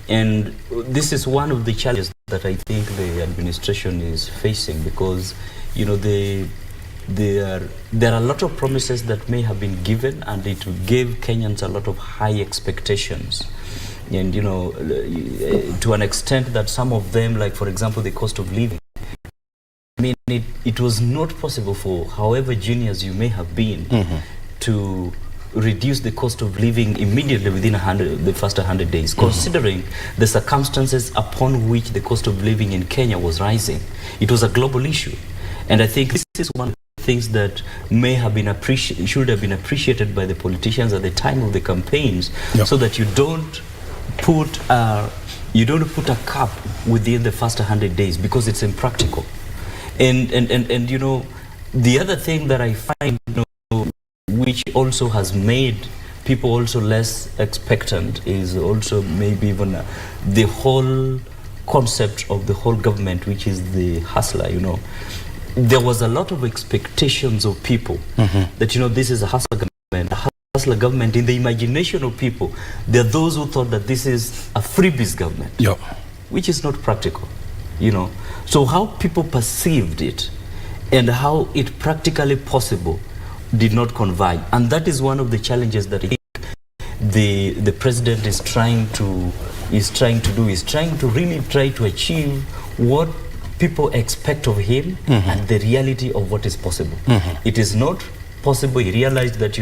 And this is one of the challenges that I think the administration is facing, because there are a lot of promises that may have been given, and it gave Kenyans a lot of high expectations. And to an extent that some of them, like for example the cost of living, it was not possible for however genius you may have been to reduce the cost of living immediately within the first 100 days, considering the circumstances upon which the cost of living in Kenya was rising. It was a global issue, and I think this is one of the things that may have been should have been appreciated by the politicians at the time of the campaigns, so that you don't put a cap within the first 100 days, because it's impractical. And the other thing that I find which also has made people also less expectant is also maybe even the whole concept of the whole government, which is the hustler. There was a lot of expectations of people that this is a hustler government. A hustler government, in the imagination of people, there are those who thought that this is a freebies government, which is not practical. So how people perceived it and how it practically possible did not converge, and that is one of the challenges that I think the president is trying to really try to achieve what people expect of him and the reality of what is possible. It is not possible. He realized that,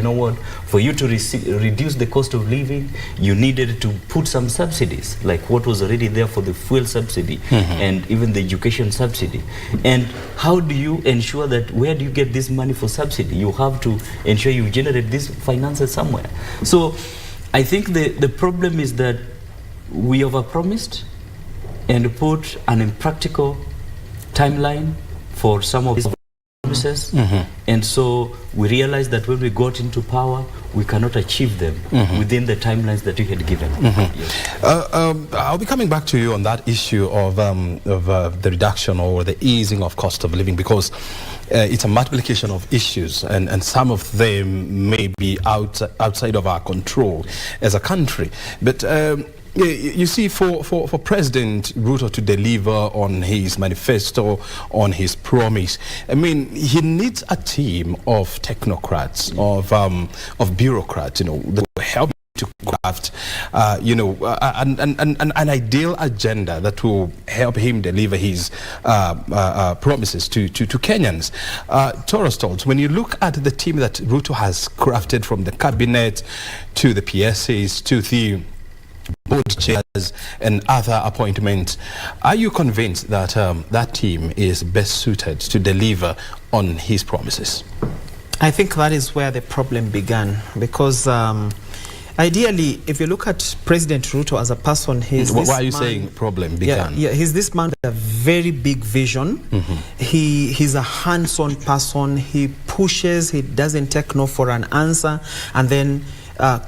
for you to reduce the cost of living, you needed to put some subsidies, like what was already there for the fuel subsidy and even the education subsidy. And how do you ensure that, where do you get this money for subsidy? You have to ensure you generate these finances somewhere. So I think the problem is that we overpromised and put an impractical timeline for some of these promises, and so we realized that when we got into power, we cannot achieve them within the timelines that you had given. I'll be coming back to you on that issue of the reduction or the easing of cost of living, because it's a multiplication of issues, and some of them may be outside of our control as a country. But you see, for President Ruto to deliver on his manifesto, on his promise, he needs a team of technocrats, of bureaucrats, that will help to craft, an ideal agenda that will help him deliver his promises to Kenyans. Torosterdt, when you look at the team that Ruto has crafted, from the cabinet to the PSAs to the board chairs and other appointments, are you convinced that that team is best suited to deliver on his promises? I think that is where the problem began, because ideally, if you look at President Ruto as a person, why are you saying problem began? Yeah, he's this man with a very big vision. He's a hands-on person. He pushes. He doesn't take no for an answer. And then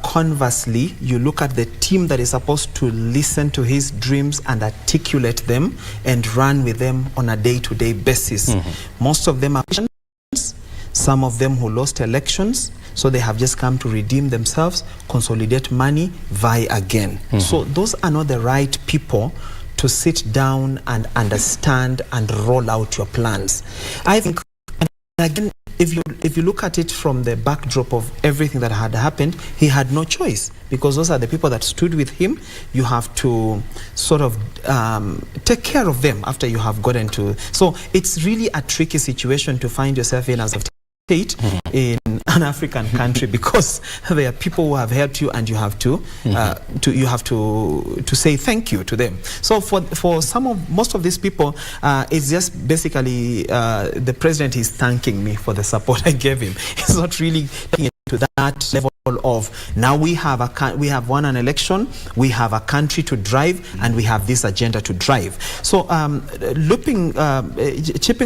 conversely, you look at the team that is supposed to listen to his dreams and articulate them and run with them on a day-to-day basis. Most of them are politicians, some of them who lost elections, so they have just come to redeem themselves, consolidate money, vie again. So those are not the right people to sit down and understand and roll out your plans. I think, and again, if you look at it from the backdrop of everything that had happened, he had no choice, because those are the people that stood with him. You have to sort of take care of them after you have gotten to. So it's really a tricky situation to find yourself in as a state in an African country, because there are people who have helped you, and you have to say thank you to them. So for most of these people, it's just basically the president is thanking me for the support I gave him. He's not really taking it to that level of, now we have won an election, we have a country to drive, and we have this agenda to drive. So chipping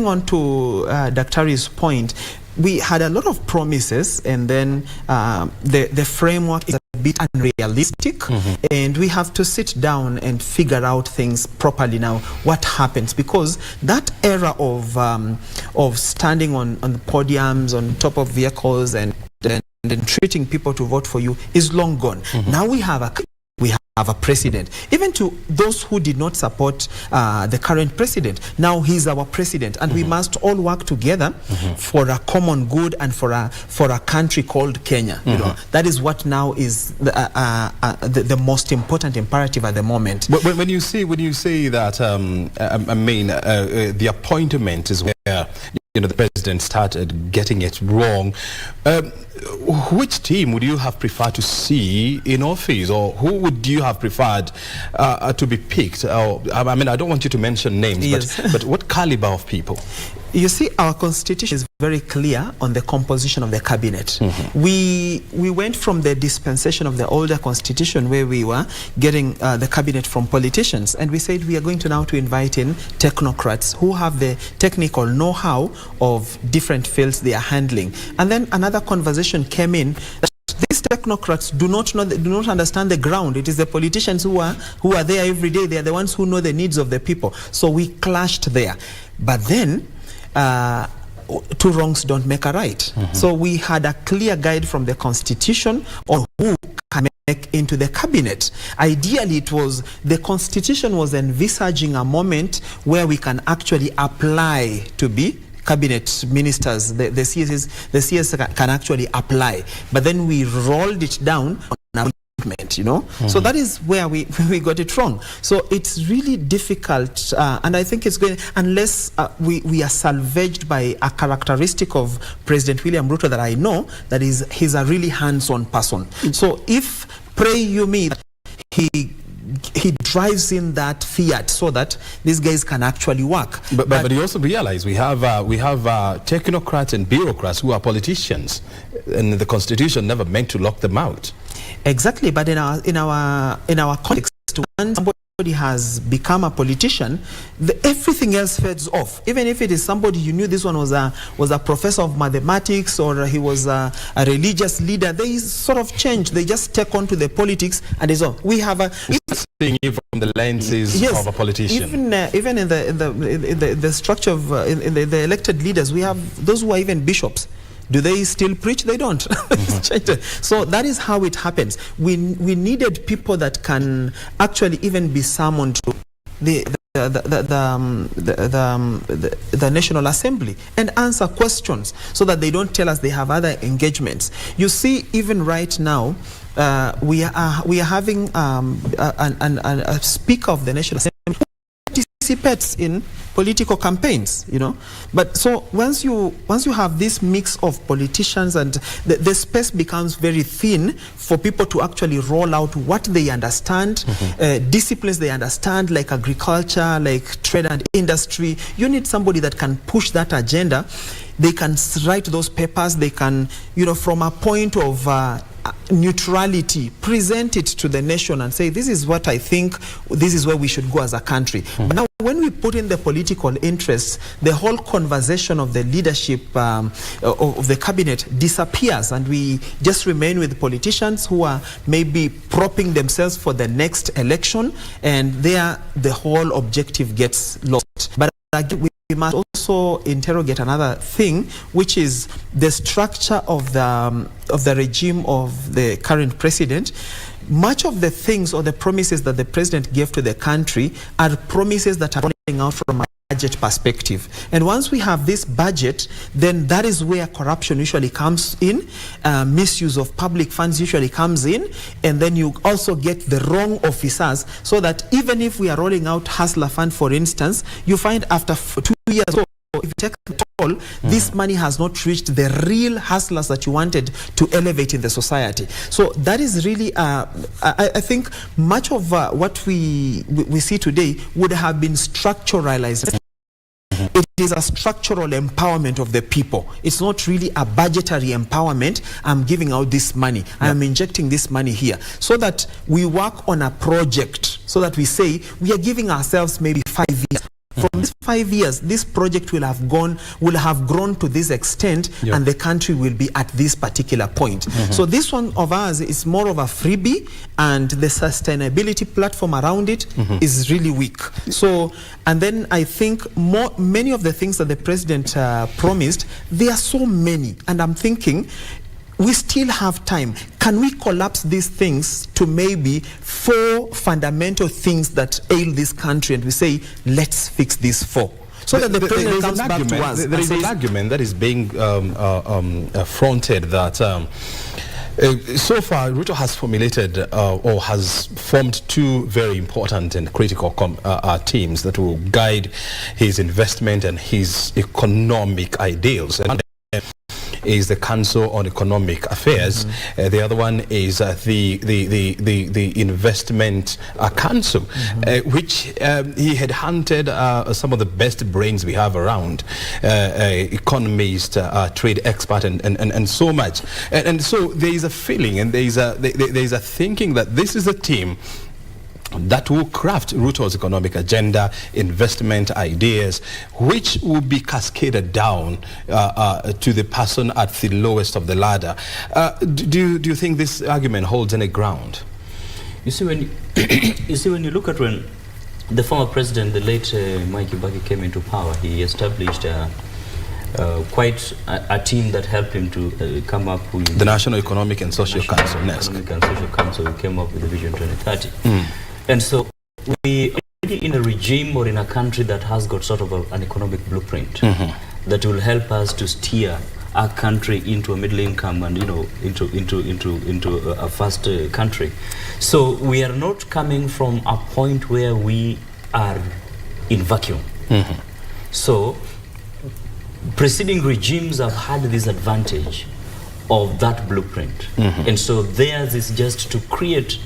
on to Daktari's point, we had a lot of promises, and then the framework is a bit unrealistic, and we have to sit down and figure out things properly now. What happens? Because that era of standing on the podiums, on top of vehicles, and treating people to vote for you is long gone. Now we have a president. Even to those who did not support the current president, now he's our president, and we must all work together for a common good and for a country called Kenya. You know, that is what now is the most important imperative at the moment. But when you say that, I mean, the appointment is where the president started getting it wrong. Which team would you have preferred to see in office, or who would you have preferred to be picked? I mean, I don't want you to mention names, yes, but what caliber of people? You see, our constitution is very clear on the composition of the cabinet. We went from the dispensation of the older constitution, where we were getting the cabinet from politicians, and we said we are going to now to invite in technocrats who have the technical know-how of different fields they are handling. And then another conversation came in that these technocrats do not understand the ground. It is the politicians who are there every day. They are the ones who know the needs of the people. So we clashed there. But then two wrongs don't make a right. So we had a clear guide from the constitution on who can make into the cabinet. Ideally, the constitution was envisaging a moment where we can actually apply to be cabinet ministers. The CS can actually apply, but then we rolled it down on appointment, so that is where we got it wrong. So it's really difficult, and I think it's going, unless we are salvaged by a characteristic of President William Ruto that I know, that is, he's a really hands-on person. So if, pray you me, that he drives in that fiat so that these guys can actually work. But you also realize we have technocrats and bureaucrats who are politicians, and the constitution never meant to lock them out. Exactly, but in our context, when somebody has become a politician, everything else fades off. Even if it is somebody you knew, this one was a professor of mathematics, or he was a religious leader, they sort of change. They just take on to the politics, and it's all. We have seeing it from the lenses of a politician. Even in the structure of in the elected leaders, we have those who are even bishops. Do they still preach? They don't. So that is how it happens. We needed people that can actually even be summoned to the the National Assembly and answer questions so that they don't tell us they have other engagements. You see, even right now, we are having a Speaker of the National Assembly who participates in political campaigns, you know. But so once you have this mix of politicians, and the space becomes very thin for people to actually roll out what they understand, disciplines they understand, like agriculture, like trade and industry. You need somebody that can push that agenda. They can write those papers. They can, you know, from a point of neutrality, present it to the nation and say, this is what I think, this is where we should go as a country. But now, when we put in the political interests, the whole conversation of the leadership of the cabinet disappears, and we just remain with politicians who are maybe propping themselves for the next election, and there the whole objective gets lost. But we must also interrogate another thing, which is the structure of the regime of the current president. Much of the things or the promises that the president gave to the country are promises that are running out from a budget perspective. And once we have this budget, then that is where corruption usually comes in, misuse of public funds usually comes in, and then you also get the wrong officers, so that even if we are rolling out Hustler Fund, for instance, you find after 2 years ago, if you take the toll, this money has not reached the real hustlers that you wanted to elevate in the society. So that is really, I think, much of what we see today would have been structuralized. It is a structural empowerment of the people. It's not really a budgetary empowerment. I'm giving out this money. I'm injecting this money here, so that we work on a project, so that we say we are giving ourselves maybe 5 years. From these 5 years, this project will have grown to this extent, and the country will be at this particular point. So this one of ours is more of a freebie, and the sustainability platform around it is really weak. So, and then I think many of the things that the president promised, there are so many, and I'm thinking, we still have time. Can we collapse these things to maybe 4 fundamental things that ail this country, and we say, let's fix these 4? So that the president comes back to us. There is an argument that is being fronted that so far Ruto has formulated or has formed 2 very important and critical teams that will guide his investment and his economic ideals. And is the Council on Economic Affairs. The other one is the Investment Council, which he had hunted some of the best brains we have around, economists, trade expert, and so much. And so there is a feeling, and there is a thinking that this is a team that will craft Ruto's economic agenda, investment ideas, which will be cascaded down to the person at the lowest of the ladder. Do you think this argument holds any ground? You see, when you look at when the former president, the late Mwai Kibaki, came into power, he established quite a team that helped him to come up with the National Economic and Social Council. Economic and Social Council came up with the Vision 2030. And so we are already in a regime or in a country that has got sort of an economic blueprint that will help us to steer our country into a middle income and, you know, into a faster country. So we are not coming from a point where we are in vacuum. So preceding regimes have had this advantage of that blueprint. And so theirs is just to create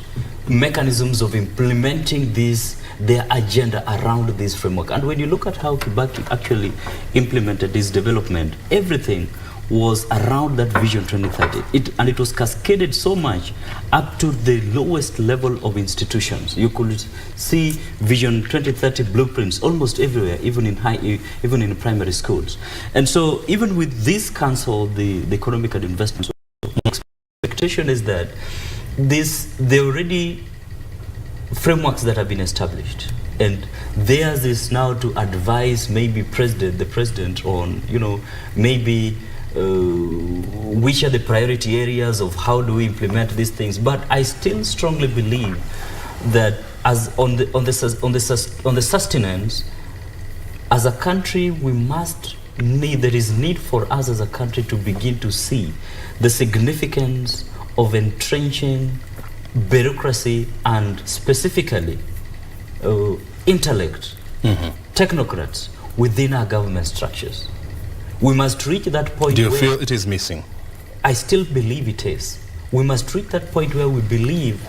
mechanisms of implementing their agenda around this framework. And when you look at how Kibaki actually implemented this development, everything was around that Vision 2030. And it was cascaded so much up to the lowest level of institutions. You could see Vision 2030 blueprints almost everywhere, even in primary schools. And so even with this council, the economic and investment, expectation is that there are already frameworks that have been established, and theirs is now to advise maybe the president on, you know, maybe which are the priority areas of how do we implement these things. But I still strongly believe that as on the sustenance, as a country, there is need for us as a country to begin to see the significance of entrenching bureaucracy and specifically intellect, technocrats within our government structures. We must reach that point. Do you feel it is missing? I still believe it is. We must reach that point where we believe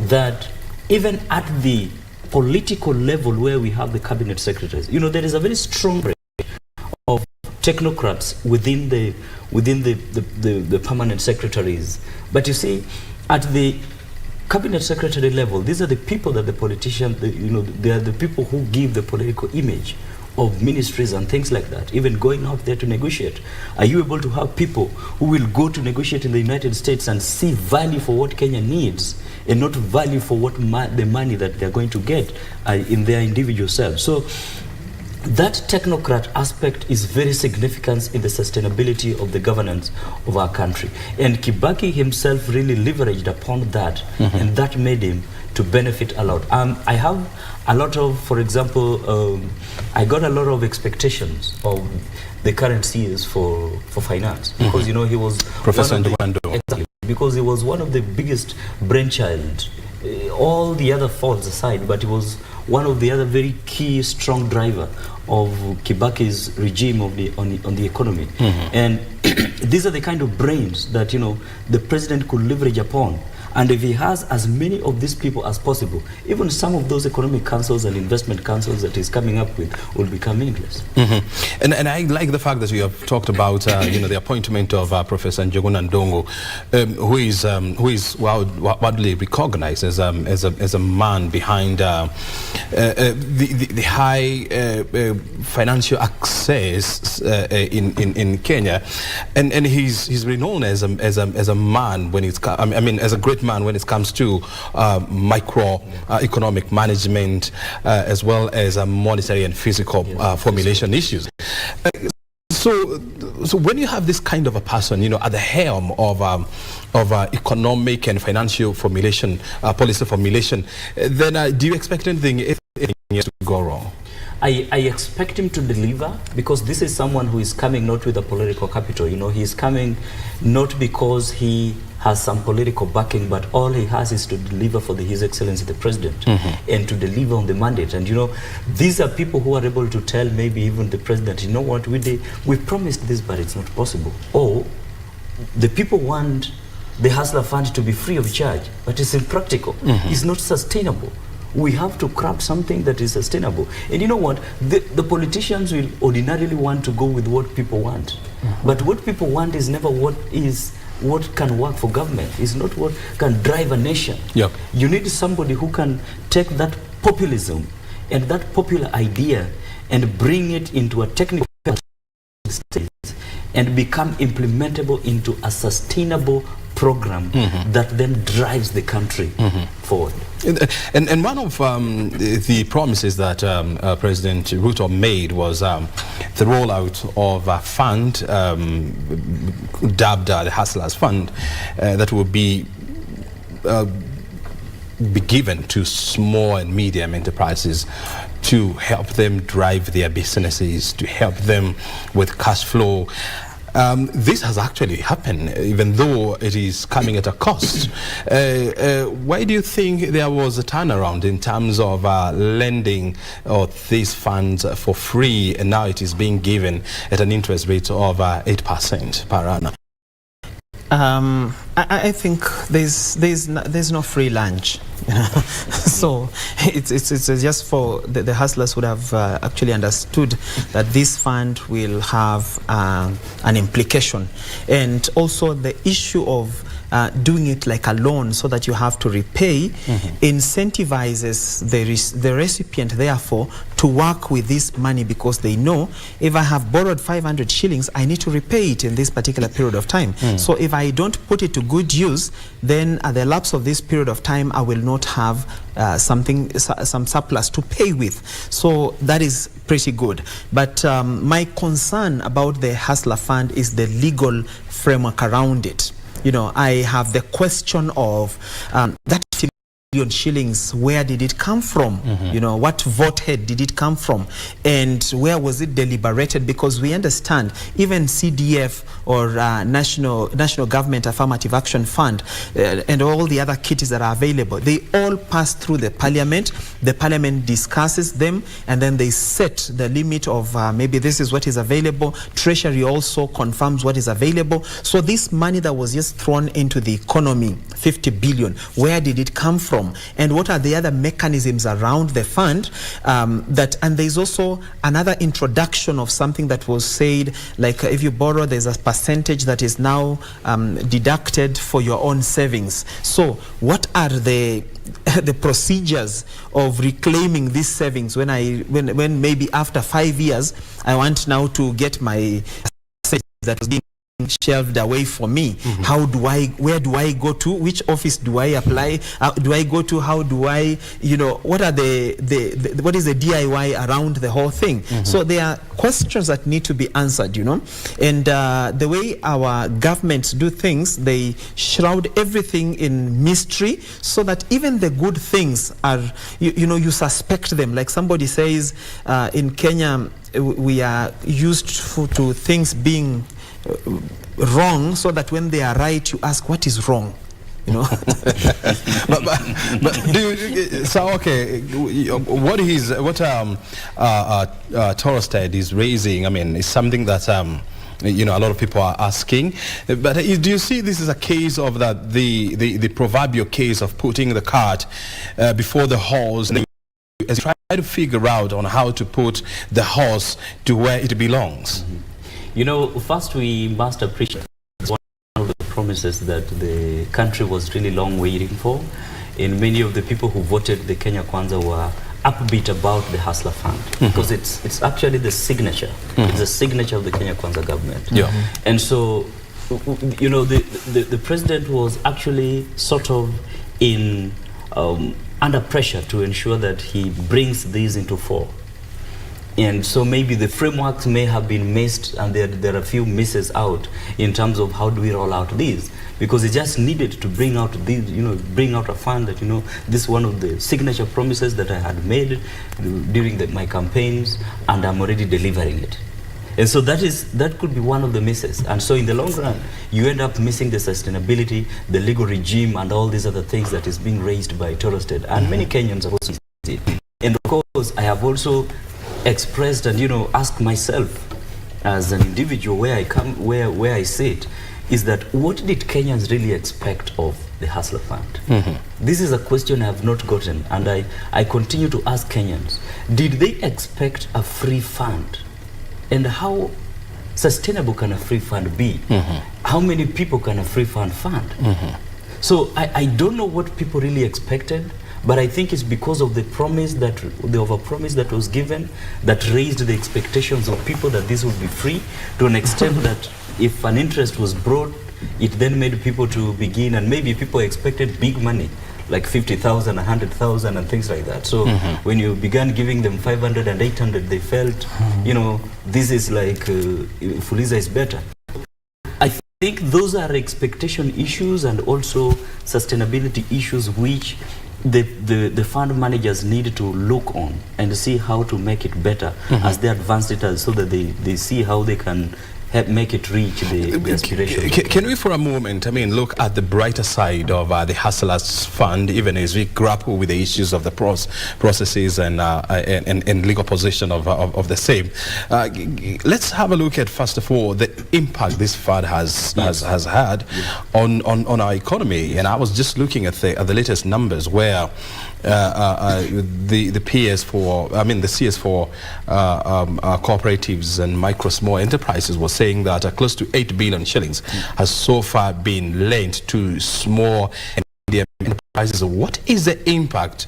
that even at the political level where we have the cabinet secretaries, there is a very strong break of technocrats within the permanent secretaries. But you see, at the cabinet secretary level, these are the people that the politicians, they are the people who give the political image of ministries and things like that, even going out there to negotiate. Are you able to have people who will go to negotiate in the United States and see value for what Kenya needs and not value for what the money that they're going to get in their individual selves? So that technocrat aspect is very significant in the sustainability of the governance of our country. And Kibaki himself really leveraged upon that, and that made him to benefit a lot. I have a lot of, for example, I got a lot of expectations of the current CS for finance, because he was Professor Ndwando. Exactly, because he was one of the biggest brainchild. All the other faults aside, but he was one of the other very key strong driver of Kibaki's regime on the economy. And these are the kind of brains that the president could leverage upon. And if he has as many of these people as possible, even some of those economic councils and investment councils that he's coming up with will become meaningless. And I like the fact that you have talked about the appointment of Professor Njogun Ndongo, who is widely recognized as a man behind the high financial access in Kenya, and he's renowned as a man when it's as a great man when it comes to microeconomic management, as well as monetary and physical formulation issues. So when you have this kind of a person, at the helm of economic and financial formulation, policy formulation, then do you expect anything if anything is to go wrong? I expect him to deliver, because this is someone who is coming not with a political capital. He's coming not because he has some political backing, but all he has is to deliver for His Excellency the President, and to deliver on the mandate. And these are people who are able to tell maybe even the President, what, we promised this, but it's not possible. Or the people want the Hustler Fund to be free of charge, but it's impractical. It's not sustainable. We have to craft something that is sustainable. And you know what? The politicians will ordinarily want to go with what people want. But what people want is never what can work for government. It's not what can drive a nation. You need somebody who can take that populism and that popular idea and bring it into a technical state and become implementable into a sustainable program that then drives the country forward. And one of the promises that President Ruto made was the rollout of a fund dubbed the Hustlers Fund that will be given to small and medium enterprises to help them drive their businesses, to help them with cash flow. This has actually happened, even though it is coming at a cost. Why do you think there was a turnaround in terms of lending these funds for free, and now it is being given at an interest rate of 8% per annum? I think there's no free lunch. So it's just for the hustlers would have actually understood that this fund will have an implication, and also the issue of doing it like a loan so that you have to repay incentivizes the recipient therefore to work with this money, because they know if I have borrowed 500 shillings, I need to repay it in this particular period of time. So if I don't put it to good use, then at the lapse of this period of time, I will not have some surplus to pay with. So that is pretty good. But my concern about the Hustler Fund is the legal framework around it. I have the question of that shillings, where did it come from? You know, what vote head did it come from, and where was it deliberated? Because we understand even CDF or National Government Affirmative Action Fund and all the other kitties that are available, they all pass through the parliament. The parliament discusses them, and then they set the limit of maybe this is what is available. Treasury also confirms what is available. So this money that was just thrown into the economy, 50 billion, where did it come from? And what are the other mechanisms around the fund? And there's also another introduction of something that was said, like if you borrow, there's a percentage that is now deducted for your own savings. So what are the procedures of reclaiming these savings when maybe after 5 years I want now to get my savings that was being shelved away for me? Where do I go to? Which office do I apply? Do I go to? How do I, what are what is the DIY around the whole thing? So there are questions that need to be answered, and the way our governments do things, they shroud everything in mystery so that even the good things are, you suspect them. Like somebody says, in Kenya, we are used to things being wrong, so that when they are right, you ask what is wrong, but what Torosterdt is raising, I mean, is something that a lot of people are asking. But do you see this as a case of the proverbial case of putting the cart before the horse, and try to figure out on how to put the horse to where it belongs? First we must appreciate one of the promises that the country was really long waiting for. And many of the people who voted the Kenya Kwanza were upbeat about the Hustler Fund, because it's actually the signature. It's the signature of the Kenya Kwanza government. And so, the president was actually sort of in under pressure to ensure that he brings these into fore. And so maybe the frameworks may have been missed, and there are a few misses out in terms of how do we roll out these, because it just needed to bring out these, bring out a fund that, this is one of the signature promises that I had made during my campaigns, and I'm already delivering it. And so that could be one of the misses. And so in the long run, you end up missing the sustainability, the legal regime, and all these other things that is being raised by Torosterdt. And many Kenyans have also seen it. And of course, I have also expressed and asked myself as an individual where I come, where I sit, is that what did Kenyans really expect of the Hustler Fund? This is a question I have not gotten, and I continue to ask Kenyans, did they expect a free fund? And how sustainable can a free fund be? How many people can a free fund fund? So I don't know what people really expected. But I think it's because of the promise the overpromise that was given, that raised the expectations of people that this would be free, to an extent that if an interest was brought, it then made people to begin, and maybe people expected big money, like 50,000, 100,000 and things like that. So when you began giving them 500 and 800, they felt, this is like, Fuliza is better. I think those are expectation issues and also sustainability issues which the fund managers need to look on and see how to make it better as they advance it, so that they see how they can make it reach the aspirations. Can we for a moment, look at the brighter side of the Hustlers Fund, even as we grapple with the issues of the processes and legal position of the same. Let's have a look at, first of all, the impact this fund has had on our economy. And I was just looking at the latest numbers where the PS for, the CS for cooperatives and micro small enterprises was saying that close to 8 billion shillings has so far been lent to small and medium enterprises. What is the impact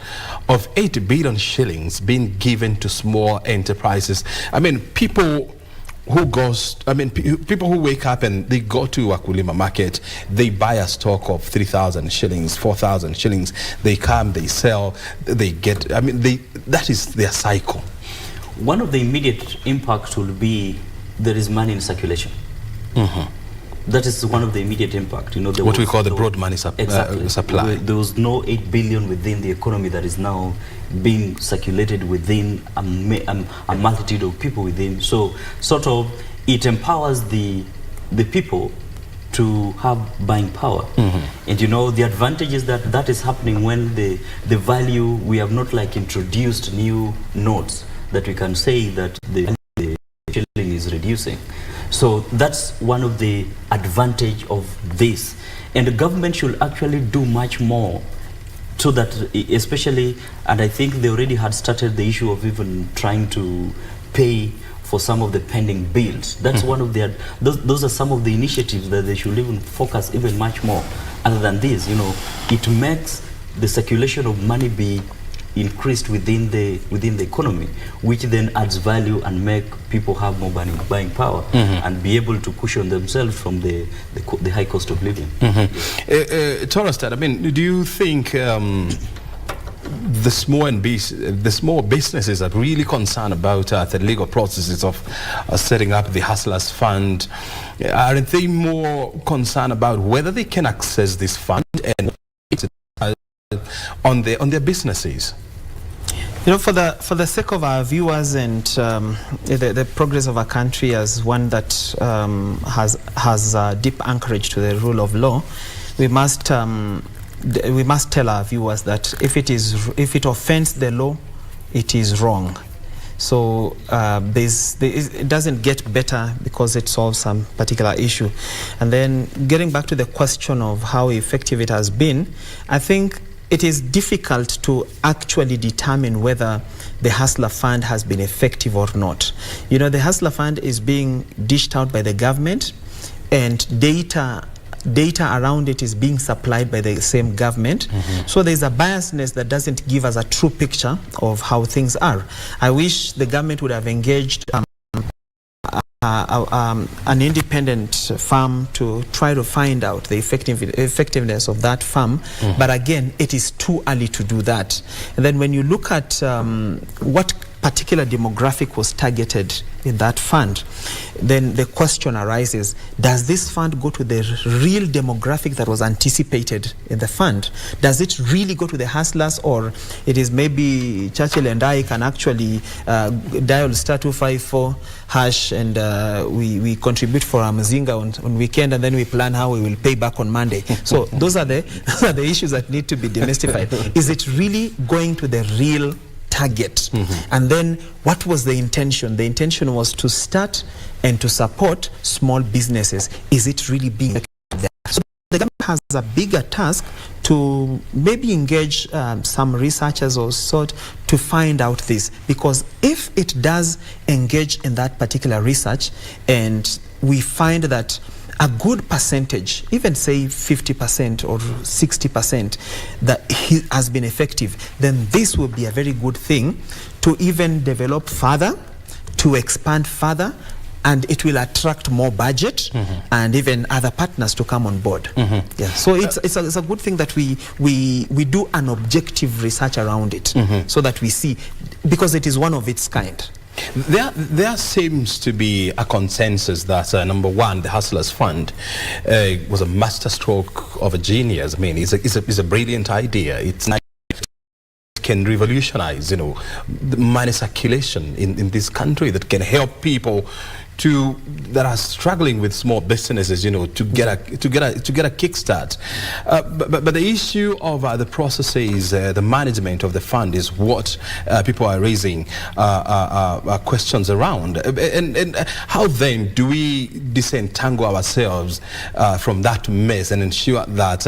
of 8 billion shillings being given to small enterprises? People who people who wake up and they go to Wakulima market, they buy a stock of 3,000 shillings, 4,000 shillings, they come, they sell, they get, that is their cycle. One of the immediate impacts will be there is money in circulation. That is one of the immediate impact. What we call the broad money exactly. supply. There was no 8 billion within the economy that is now being circulated within a multitude of people within. So sort of it empowers the people to have buying power. And the advantage is that is happening when the value, we have not like introduced new notes that we can say that the shilling is reducing. So that's one of the advantage of this. And the government should actually do much more so that, especially, and I think they already had started the issue of even trying to pay for some of the pending bills. That's one of their, those are some of the initiatives that they should even focus even much more. Other than this, it makes the circulation of money be increased within the economy, which then adds value and make people have more buying power and be able to cushion themselves from the high cost of living. Torosterdt, I mean, do you think the small businesses are really concerned about the legal processes of setting up the Hustlers Fund? Aren't they more concerned about whether they can access this fund and on their businesses? For the sake of our viewers and the progress of our country as one that has deep anchorage to the rule of law, we must tell our viewers that if it offends the law, it is wrong. So it doesn't get better because it solves some particular issue. And then getting back to the question of how effective it has been, I think it is difficult to actually determine whether the Hustler Fund has been effective or not. The Hustler Fund is being dished out by the government, and data around it is being supplied by the same government. So there's a biasness that doesn't give us a true picture of how things are. I wish the government would have engaged an independent firm to try to find out the effectiveness of that firm. But again, it is too early to do that. And then when you look at what particular demographic was targeted in that fund, then the question arises, does this fund go to the real demographic that was anticipated in the fund? Does it really go to the hustlers, or it is maybe Churchill and I can actually dial *254# and we contribute for our mzinga on weekend, and then we plan how we will pay back on Monday. So those are the issues that need to be demystified. Is it really going to the real target? And then what was the intention? The intention was to start and to support small businesses. Is it really being there? So the government has a bigger task to maybe engage some researchers or sort to find out this, because if it does engage in that particular research and we find that a good percentage, even say 50% or 60%, that has been effective, then this will be a very good thing to even develop further, to expand further, and it will attract more budget and even other partners to come on board. Yeah. So it's a good thing that we do an objective research around it, so that we see, because it is one of its kind. There seems to be a consensus that number one, the Hustlers Fund was a masterstroke of a genius. I mean, it's a brilliant idea. It can revolutionize, the money circulation in this country, that can help people that are struggling with small businesses, to get a kickstart. But the issue of the processes, the management of the fund is what people are raising questions around. And how then do we disentangle ourselves from that mess and ensure that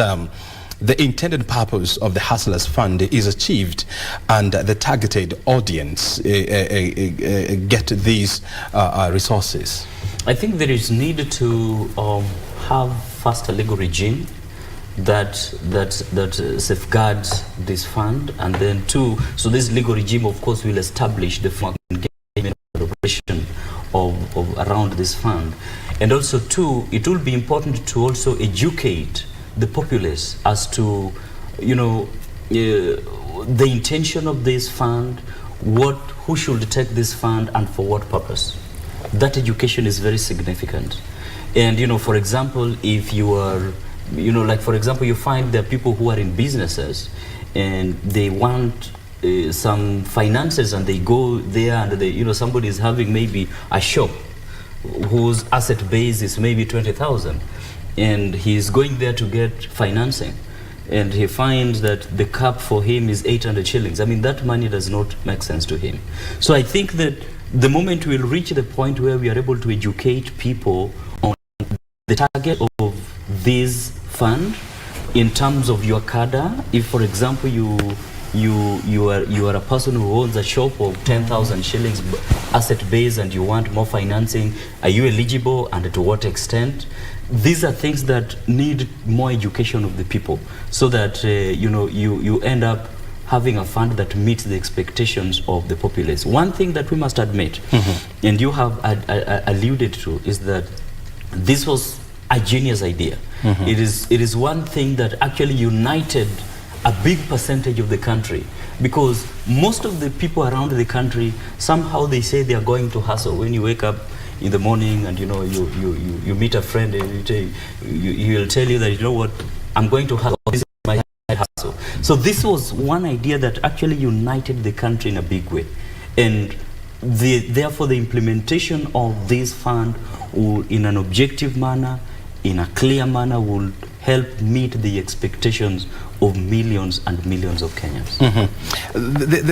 the intended purpose of the Hustlers Fund is achieved and the targeted audience get these resources? I think there is need to have first a legal regime that safeguards this fund, and then two, so this legal regime of course will establish the fund operation of around this fund, and also two, it will be important to also educate the populace as to, the intention of this fund, who should take this fund and for what purpose. That education is very significant. And, you know, for example, if you are, you know, like, for example, you find there are people who are in businesses and they want some finances, and they go there and they, you know, somebody is having maybe a shop whose asset base is maybe 20,000, and he's going there to get financing, and he finds that the cap for him is 800 shillings. I mean, that money does not make sense to him. So I think that the moment we'll reach the point where we are able to educate people on the target of this fund in terms of your cadre, if, for example, you are a person who owns a shop of 10,000 shillings asset base and you want more financing, are you eligible and to what extent? These are things that need more education of the people, so that you know, you end up having a fund that meets the expectations of the populace. One thing that we must admit, and you have alluded to, is that this was a genius idea. It is one thing that actually united a big percentage of the country, because most of the people around the country, somehow they say they are going to hustle. When you wake up in the morning and, you know, you meet a friend and he'll tell you that, you know what, I'm going to hustle, this is my hustle. So this was one idea that actually united the country in a big way, and therefore the implementation of this fund will, in an objective manner, in a clear manner, will help meet the expectations of millions and millions of Kenyans.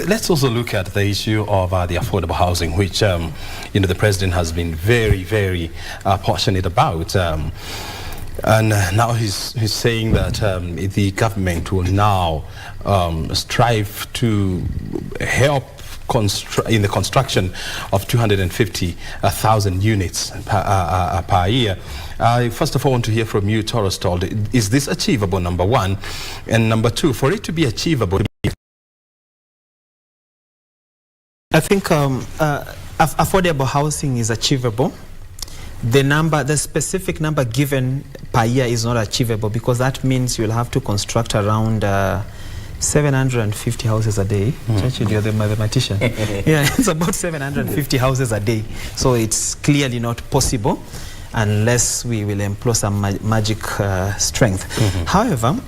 Let's also look at the issue of the affordable housing, which you know, the president has been very, very passionate about. And now he's saying that the government will now strive to help in the construction of 250,000 units per year. I first of all want to hear from you, Torosterdt. Is this achievable, number one? And number two, for it to be achievable, I think affordable housing is achievable. The specific number given per year is not achievable, because that means you'll have to construct around 750 houses a day. Churchill, you're the mathematician. Yeah, it's about 750 houses a day. So it's clearly not possible unless we will employ some magic strength. However,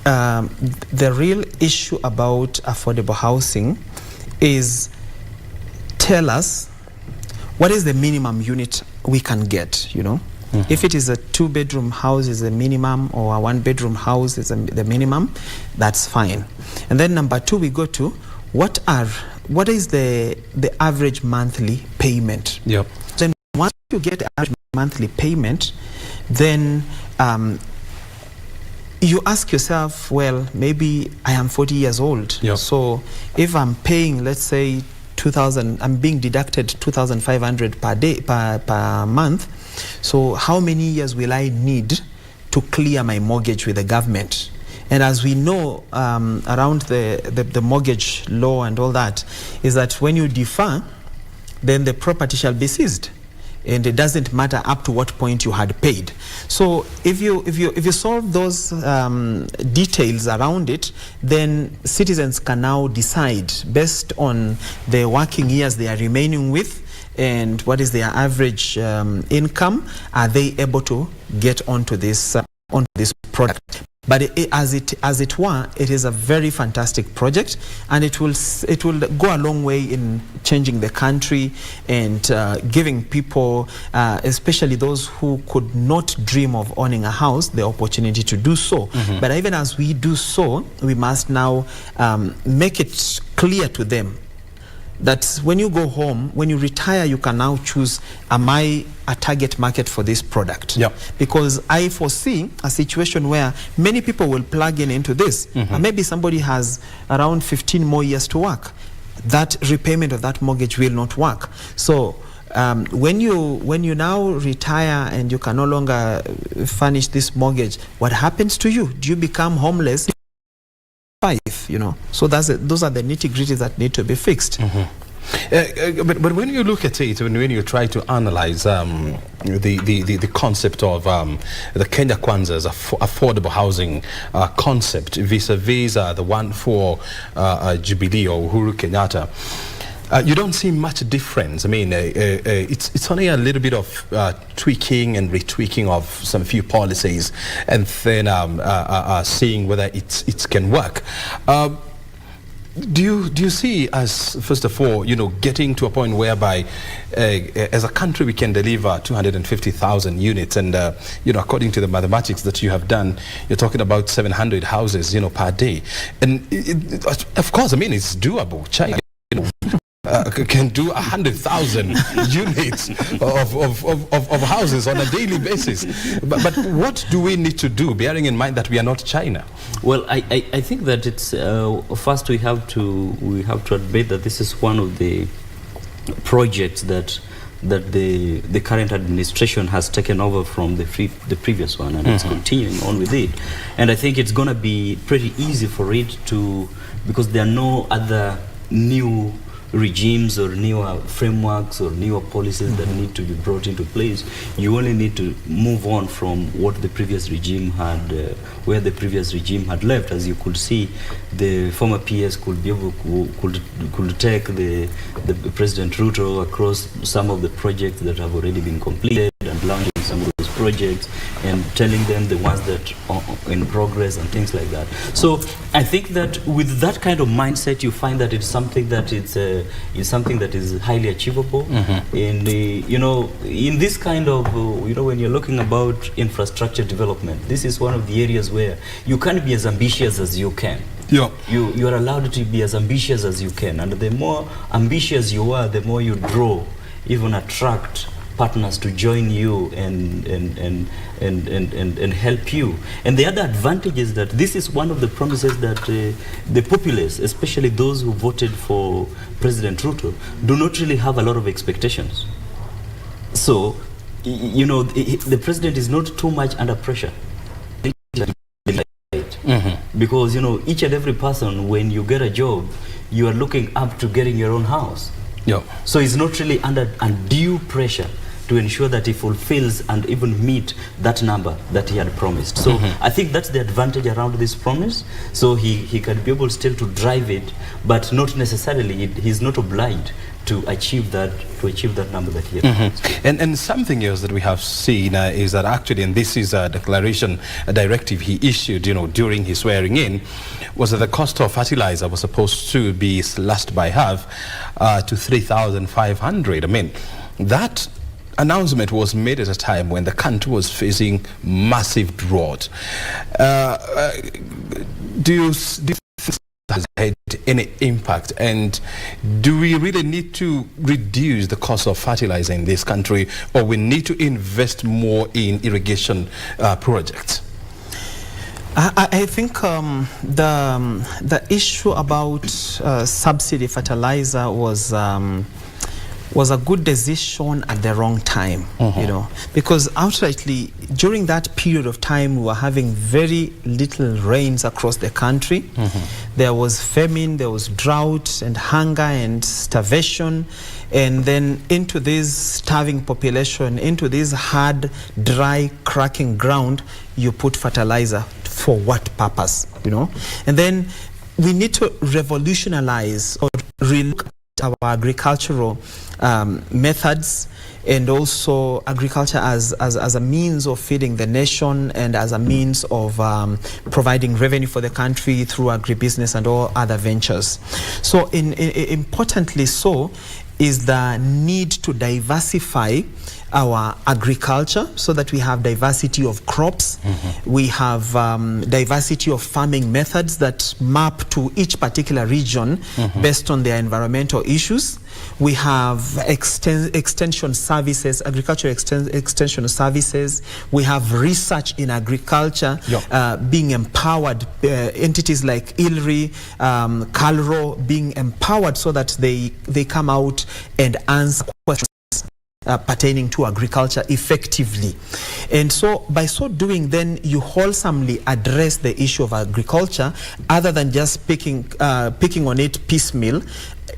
the real issue about affordable housing is, tell us what is the minimum unit we can get, you know? If it is a 2-bedroom house is the minimum, or a 1-bedroom house is the minimum, that's fine. And then number two, we go to what is the average monthly payment? Yep. Then once you get the average monthly payment, then you ask yourself, well, maybe I am 40 years old. Yep. So if I'm paying, let's say, 2,000, I'm being deducted 2,500 per day, per month. So how many years will I need to clear my mortgage with the government? And as we know, around the mortgage law and all that, is that when you defer, then the property shall be seized, and it doesn't matter up to what point you had paid. So if you solve those details around it, then citizens can now decide, based on the working years they are remaining with and what is their average income, are they able to get onto this product. But as it were, it is a very fantastic project, and it will go a long way in changing the country and giving people, especially those who could not dream of owning a house, the opportunity to do so. But even as we do so, we must now make it clear to them that when you go home, when you retire, you can now choose, am I a target market for this product? Yep. Because I foresee a situation where many people will plug into this. And maybe somebody has around 15 more years to work. That repayment of that mortgage will not work. So when you now retire and you can no longer furnish this mortgage, what happens to you? Do you become homeless? You know, so those are the nitty-gritty that need to be fixed. But when you look at it, when you try to analyze the concept of the Kenya Kwanza's affordable housing concept vis-a-vis the one for Jubilee or Uhuru Kenyatta, You don't see much difference. I mean, it's only a little bit of tweaking and retweaking of some few policies, and then seeing whether it can work. Do you see us, first of all, getting to a point whereby, as a country, we can deliver 250,000 units, and according to the mathematics that you have done, you're talking about 700 houses, per day, and of course, I mean, it's doable. China can do 100,000 units of houses on a daily basis. But what do we need to do, bearing in mind that we are not China? Well, I think that it's first we have to admit that this is one of the projects that the current administration has taken over from the previous one, and it's continuing on with it. And I think it's going to be pretty easy for it to, because there are no other new regimes or newer frameworks or newer policies that need to be brought into place. You only need to move on from what the previous regime had, where the previous regime had left. As you could see, the former PS could be able could take the President Ruto across some of the projects that have already been completed and launching some of those projects and telling them the ones that are in progress and things like that. So I think that with that kind of mindset, you find that it's something that is something that is highly achievable. In in this kind of when you're looking about infrastructure development, this is one of the areas where you can't be as ambitious as you can. Yeah. You are allowed to be as ambitious as you can, and the more ambitious you are, the more you draw, even attract partners to join you and help you. And the other advantage is that this is one of the promises that the populace, especially those who voted for President Ruto, do not really have a lot of expectations. So, the president is not too much under pressure. Because each and every person, when you get a job, you are looking up to getting your own house. Yeah. So it's not really under undue pressure to ensure that he fulfills and even meet that number that he had promised. So I think that's the advantage around this promise. So he can be able still to drive it, but not necessarily, he's not obliged to achieve that number that he had. And something else that we have seen is that actually, and this is a declaration, a directive he issued, during his swearing in, was that the cost of fertilizer was supposed to be slashed by half to 3,500. I mean, that announcement was made at a time when the country was facing massive drought. Do you think has had any impact, and do we really need to reduce the cost of fertilizer in this country, or we need to invest more in irrigation projects? I think the issue about subsidy fertilizer was a good decision at the wrong time, because outrightly during that period of time we were having very little rains across the country. There was famine, there was drought and hunger and starvation, and then into this starving population, into this hard, dry, cracking ground, you put fertilizer. For what purpose, And then we need to revolutionize or relook our agricultural methods, and also agriculture as a means of feeding the nation and as a means of providing revenue for the country through agribusiness and all other ventures. So importantly so is the need to diversify our agriculture so that we have diversity of crops. We have diversity of farming methods that map to each particular region based on their environmental issues. We have extension services, agricultural extension services. We have research in agriculture being empowered, entities like ILRI, CALRO being empowered so that they come out and answer questions pertaining to agriculture effectively. And so by so doing, then you wholesomely address the issue of agriculture, other than just picking on it piecemeal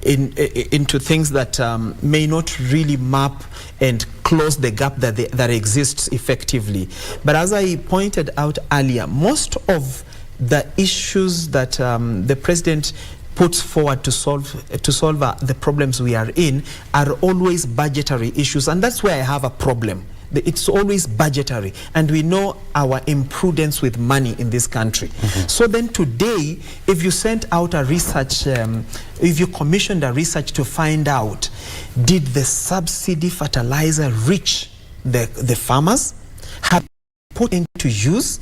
into things that may not really map and close the gap that exists effectively. But as I pointed out earlier, most of the issues that the president puts forward to solve the problems we are in are always budgetary issues, and that's where I have a problem. It's always budgetary, and we know our imprudence with money in this country. So then today, if you sent out a research, if you commissioned a research to find out, did the subsidy fertilizer reach the farmers? Have put into use?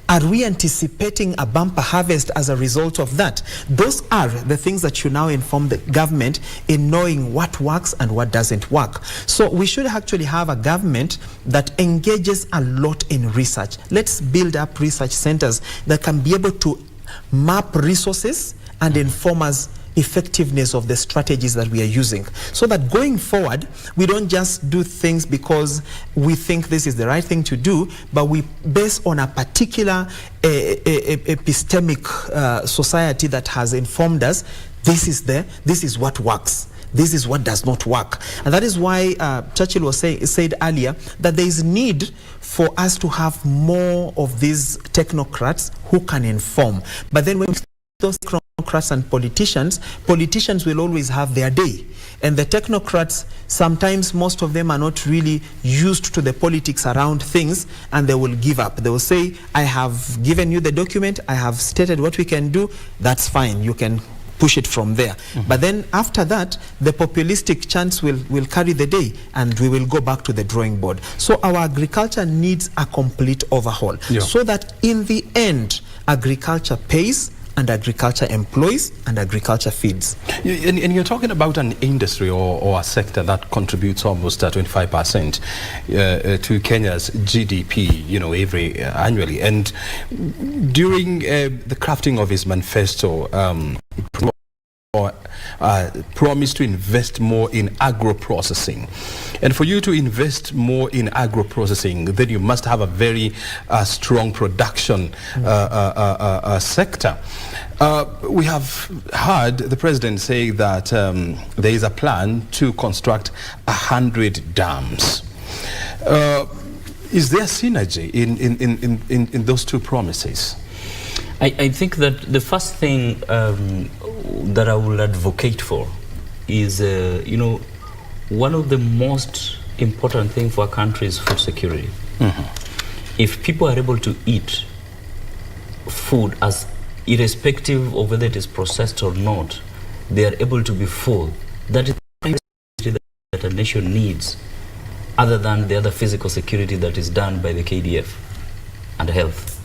Are we anticipating a bumper harvest as a result of that? Those are the things that you now inform the government in knowing what works and what doesn't work. So we should actually have a government that engages a lot in research. Let's build up research centers that can be able to map resources and inform us effectiveness of the strategies that we are using, so that going forward we don't just do things because we think this is the right thing to do, but we base on a particular epistemic society that has informed us this is what works, this is what does not work. And that is why Churchill said earlier that there is need for us to have more of these technocrats who can inform. But then when those technocrats and politicians will always have their day. And the technocrats, sometimes most of them are not really used to the politics around things, and they will give up. They will say, I have given you the document, I have stated what we can do, that's fine, you can push it from there. But then after that, the populistic chants will carry the day, and we will go back to the drawing board. So our agriculture needs a complete overhaul, so that in the end, agriculture pays, and agriculture employs, and agriculture feeds. And you're talking about an industry or a sector that contributes almost 25% to Kenya's GDP, every annually. And during the crafting of his manifesto, promised to invest more in agro-processing. And for you to invest more in agro-processing, then you must have a very strong production sector. We have heard the president say that there is a plan to construct 100 dams. Is there synergy in those two promises? I think that the first thing that I will advocate for is, one of the most important things for a country is food security. If people are able to eat food, as irrespective of whether it is processed or not, they are able to be full. That is that a nation needs, other than the other physical security that is done by the KDF and health.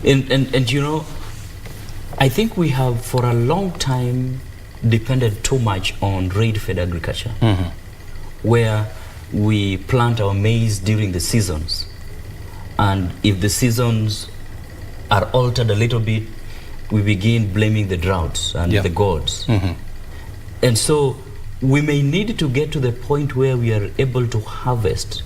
And I think we have for a long time depended too much on rain-fed agriculture, where we plant our maize during the seasons, and if the seasons are altered a little bit, we begin blaming the droughts and the gods. And so we may need to get to the point where we are able to harvest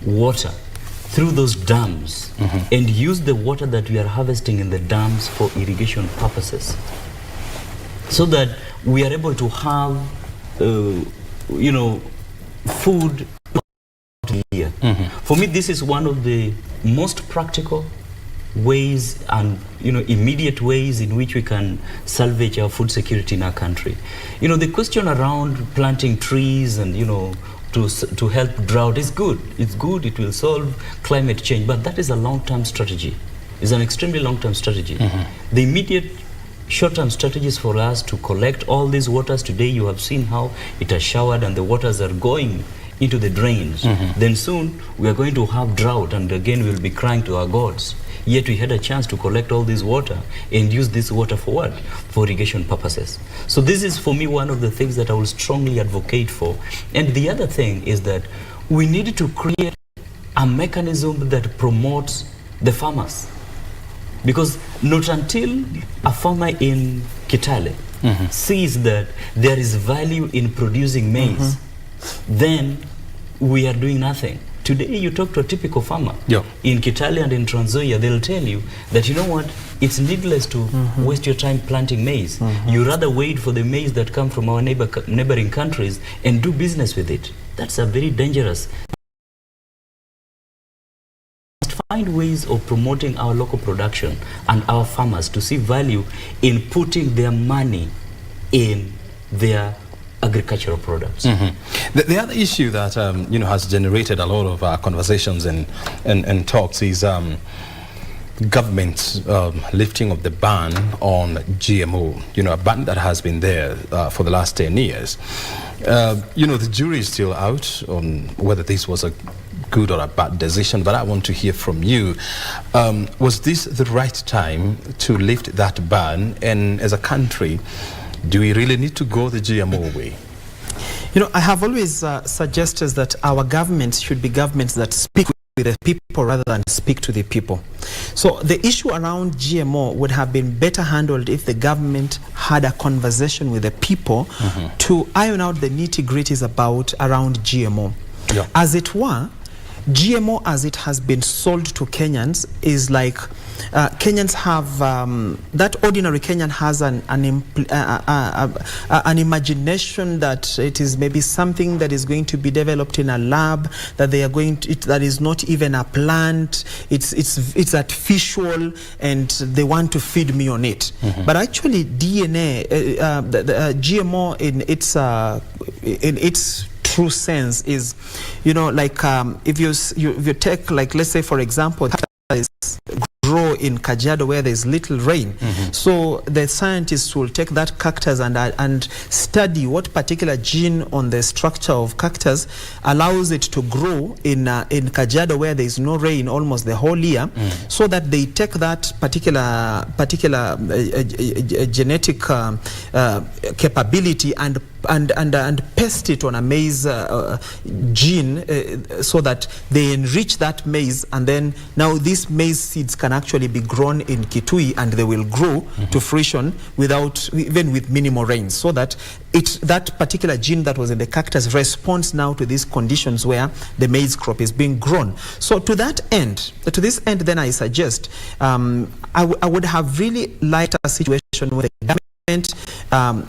water through those dams and use the water that we are harvesting in the dams for irrigation purposes, so that we are able to have food here. For me, this is one of the most practical ways and immediate ways in which we can salvage our food security in our country. The question around planting trees and to help drought is good. It's good, it will solve climate change, but that is a long-term strategy. It's an extremely long-term strategy. The immediate short-term strategies for us to collect all these waters. Today you have seen how it has showered and the waters are going into the drains. Then soon we are going to have drought, and again we'll be crying to our gods. Yet we had a chance to collect all this water and use this water for what? For irrigation purposes. So this is for me one of the things that I will strongly advocate for. And the other thing is that we need to create a mechanism that promotes the farmers. Because not until a farmer in Kitale sees that there is value in producing maize, then we are doing nothing. Today you talk to a typical farmer in Kitale and in Trans Nzoia, they'll tell you that, it's needless to waste your time planting maize. You rather wait for the maize that come from our neighboring countries and do business with it. That's a very dangerous. We must find ways of promoting our local production and our farmers to see value in putting their money in their agricultural products. The other issue that has generated a lot of conversations and talks is government's lifting of the ban on GMO, a ban that has been there for the last 10 years. The jury is still out on whether this was a good or a bad decision, but I want to hear from you. Was this the right time to lift that ban? And as a country, do we really need to go the GMO way? I have always suggested that our governments should be governments that speak with the people rather than speak to the people. So the issue around GMO would have been better handled if the government had a conversation with the people to iron out the nitty-gritties around GMO. Yeah. As it were, GMO as it has been sold to Kenyans is like Kenyans have that ordinary Kenyan has an imagination that it is maybe something that is going to be developed in a lab, that they are going to, that is not even a plant, it's artificial, and they want to feed me on it. But actually DNA, the GMO in its true sense is, like if you take, like, let's say for example, grow in Kajiado where there's little rain. So the scientists will take that cactus and study what particular gene on the structure of cactus allows it to grow in Kajiado where there's no rain almost the whole year, so that they take that particular genetic capability and paste it on a maize gene, so that they enrich that maize, and then now these maize seeds can actually be grown in Kitui, and they will grow to fruition even with minimal rain, so that that particular gene that was in the cactus responds now to these conditions where the maize crop is being grown. So to this end, then I suggest I would have really liked a situation where the government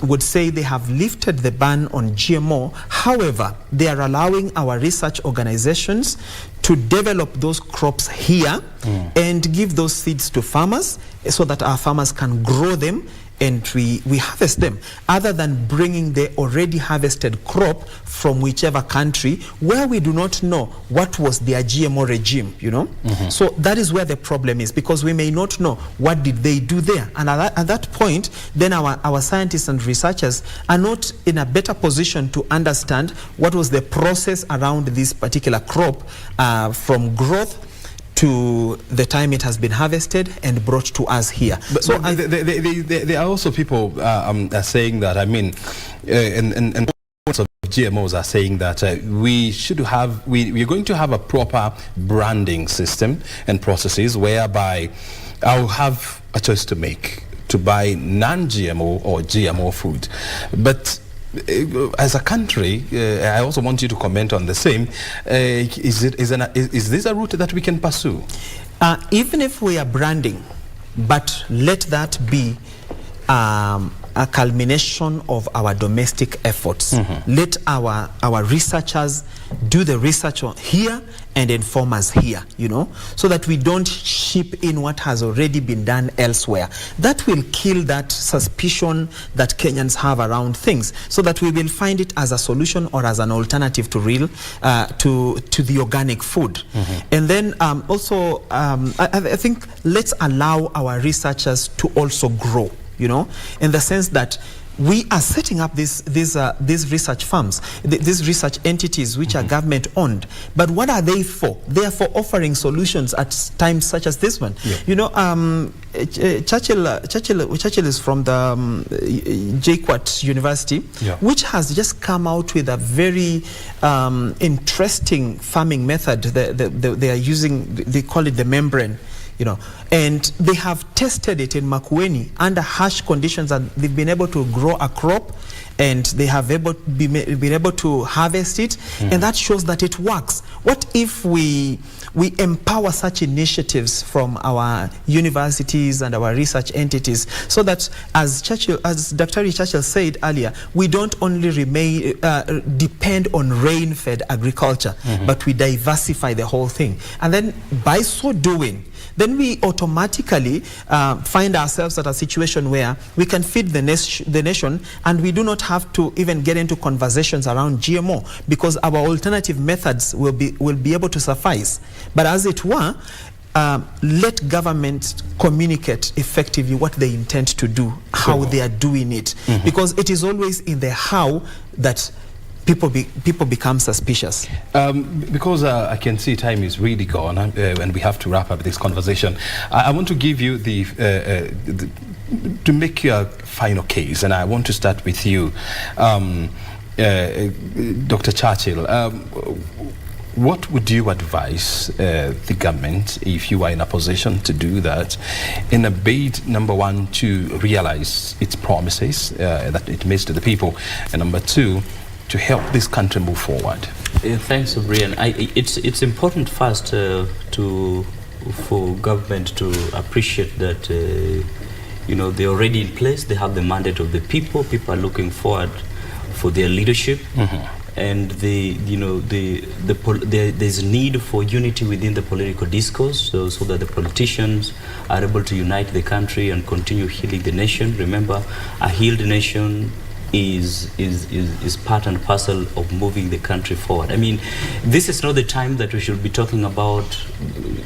would say they have lifted the ban on GMO. However, they are allowing our research organizations to develop those crops here and give those seeds to farmers so that our farmers can grow them and we harvest them, other than bringing the already harvested crop from whichever country where we do not know what was their GMO regime, So that is where the problem is, because we may not know what did they do there. And at that point, then our scientists and researchers are not in a better position to understand what was the process around this particular crop from growth to the time it has been harvested and brought to us here. But there are also people are saying that, and of GMOs are saying that we're going to have a proper branding system and processes whereby I'll have a choice to buy non-GMO or GMO food. But as a country, I also want you to comment on the same. Is this a route that we can pursue? Even if we are branding, but let that be a culmination of our domestic efforts. Let our researchers do the research here and inform us here, so that we don't ship in what has already been done elsewhere. That will kill that suspicion that Kenyans have around things, so that we will find it as a solution or as an alternative to the organic food. And then also, I think let's allow our researchers to also grow, in the sense that we are setting up these research firms, these research entities which are government owned. But what are they for? They are for offering solutions at times such as this one. Churchill is from the JKUAT University, which has just come out with a very interesting farming method. They are using, they call it the membrane. And they have tested it in Makueni under harsh conditions, and they've been able to grow a crop, and they have been able to harvest it, and that shows that it works. What if we empower such initiatives from our universities and our research entities, so that, as Dr. Churchill said earlier, we don't only depend on rain-fed agriculture, but we diversify the whole thing. And then by so doing, then we automatically find ourselves at a situation where we can feed the nation, and we do not have to even get into conversations around GMO, because our alternative methods will be able to suffice. But as it were, let government communicate effectively what they intend to do, how they are doing it, because it is always in the how that people become suspicious. Because I can see time is really gone, and we have to wrap up this conversation. I want to give you to make your final case, and I want to start with you, Dr. Churchill. What would you advise the government, if you are in a position to do that, in a bid, number one, to realize its promises that it makes to the people, and number two, to help this country move forward? Thanks, Brian. It's important first for government to appreciate that they're already in place. They have the mandate of the people. People are looking forward for their leadership, and there's need for unity within the political discourse, so that the politicians are able to unite the country and continue healing the nation. Remember, a healed nation is part and parcel of moving the country forward. I mean, this is not the time that we should be talking about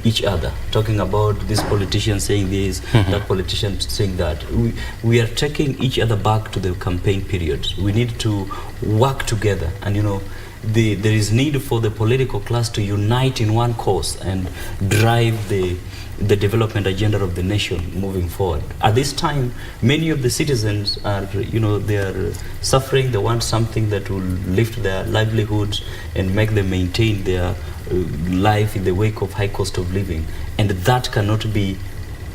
each other, talking about this politician saying this, that politician saying that. We are taking each other back to the campaign periods. We need to work together, and there is need for the political class to unite in one cause and drive the development agenda of the nation moving forward. At this time, many of the citizens are, they are suffering. They want something that will lift their livelihoods and make them maintain their life in the wake of high cost of living. And that cannot be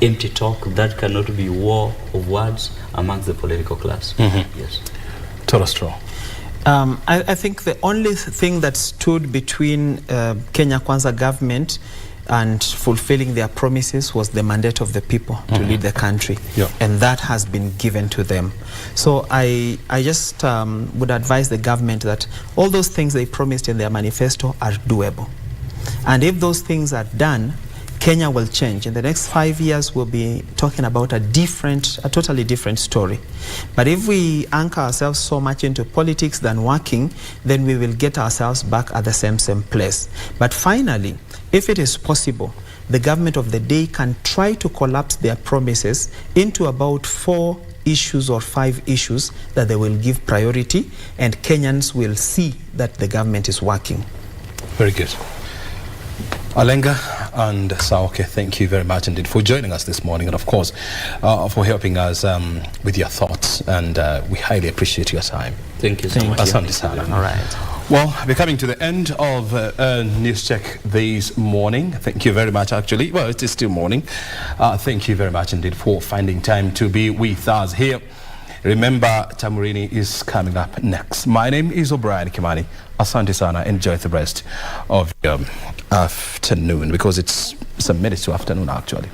empty talk. That cannot be war of words amongst the political class. Yes. Torosterdt. I think the only thing that stood between Kenya Kwanza government and fulfilling their promises was the mandate of the people to lead the country, and that has been given to them. So I just would advise the government that all those things they promised in their manifesto are doable, and if those things are done, Kenya will change. In the next 5 years, we'll be talking about a totally different story. But if we anchor ourselves so much into politics than working, then we will get ourselves back at the same place. But finally, if it is possible, the government of the day can try to collapse their promises into about 4 issues or 5 issues that they will give priority, and Kenyans will see that the government is working. Very good. Alenga and Saoke, thank you very much indeed for joining us this morning, and of course for helping us with your thoughts, and we highly appreciate your time. Thank you so much. Asante sana. All right. Well, we're coming to the end of News Check this morning. Thank you very much, actually. Well, it is still morning. Thank you very much indeed for finding time to be with us here. Remember, Tamurini is coming up next. My name is O'Brien Kimani. Asante sana. Enjoy the rest of your afternoon, because it's some minutes to afternoon, actually.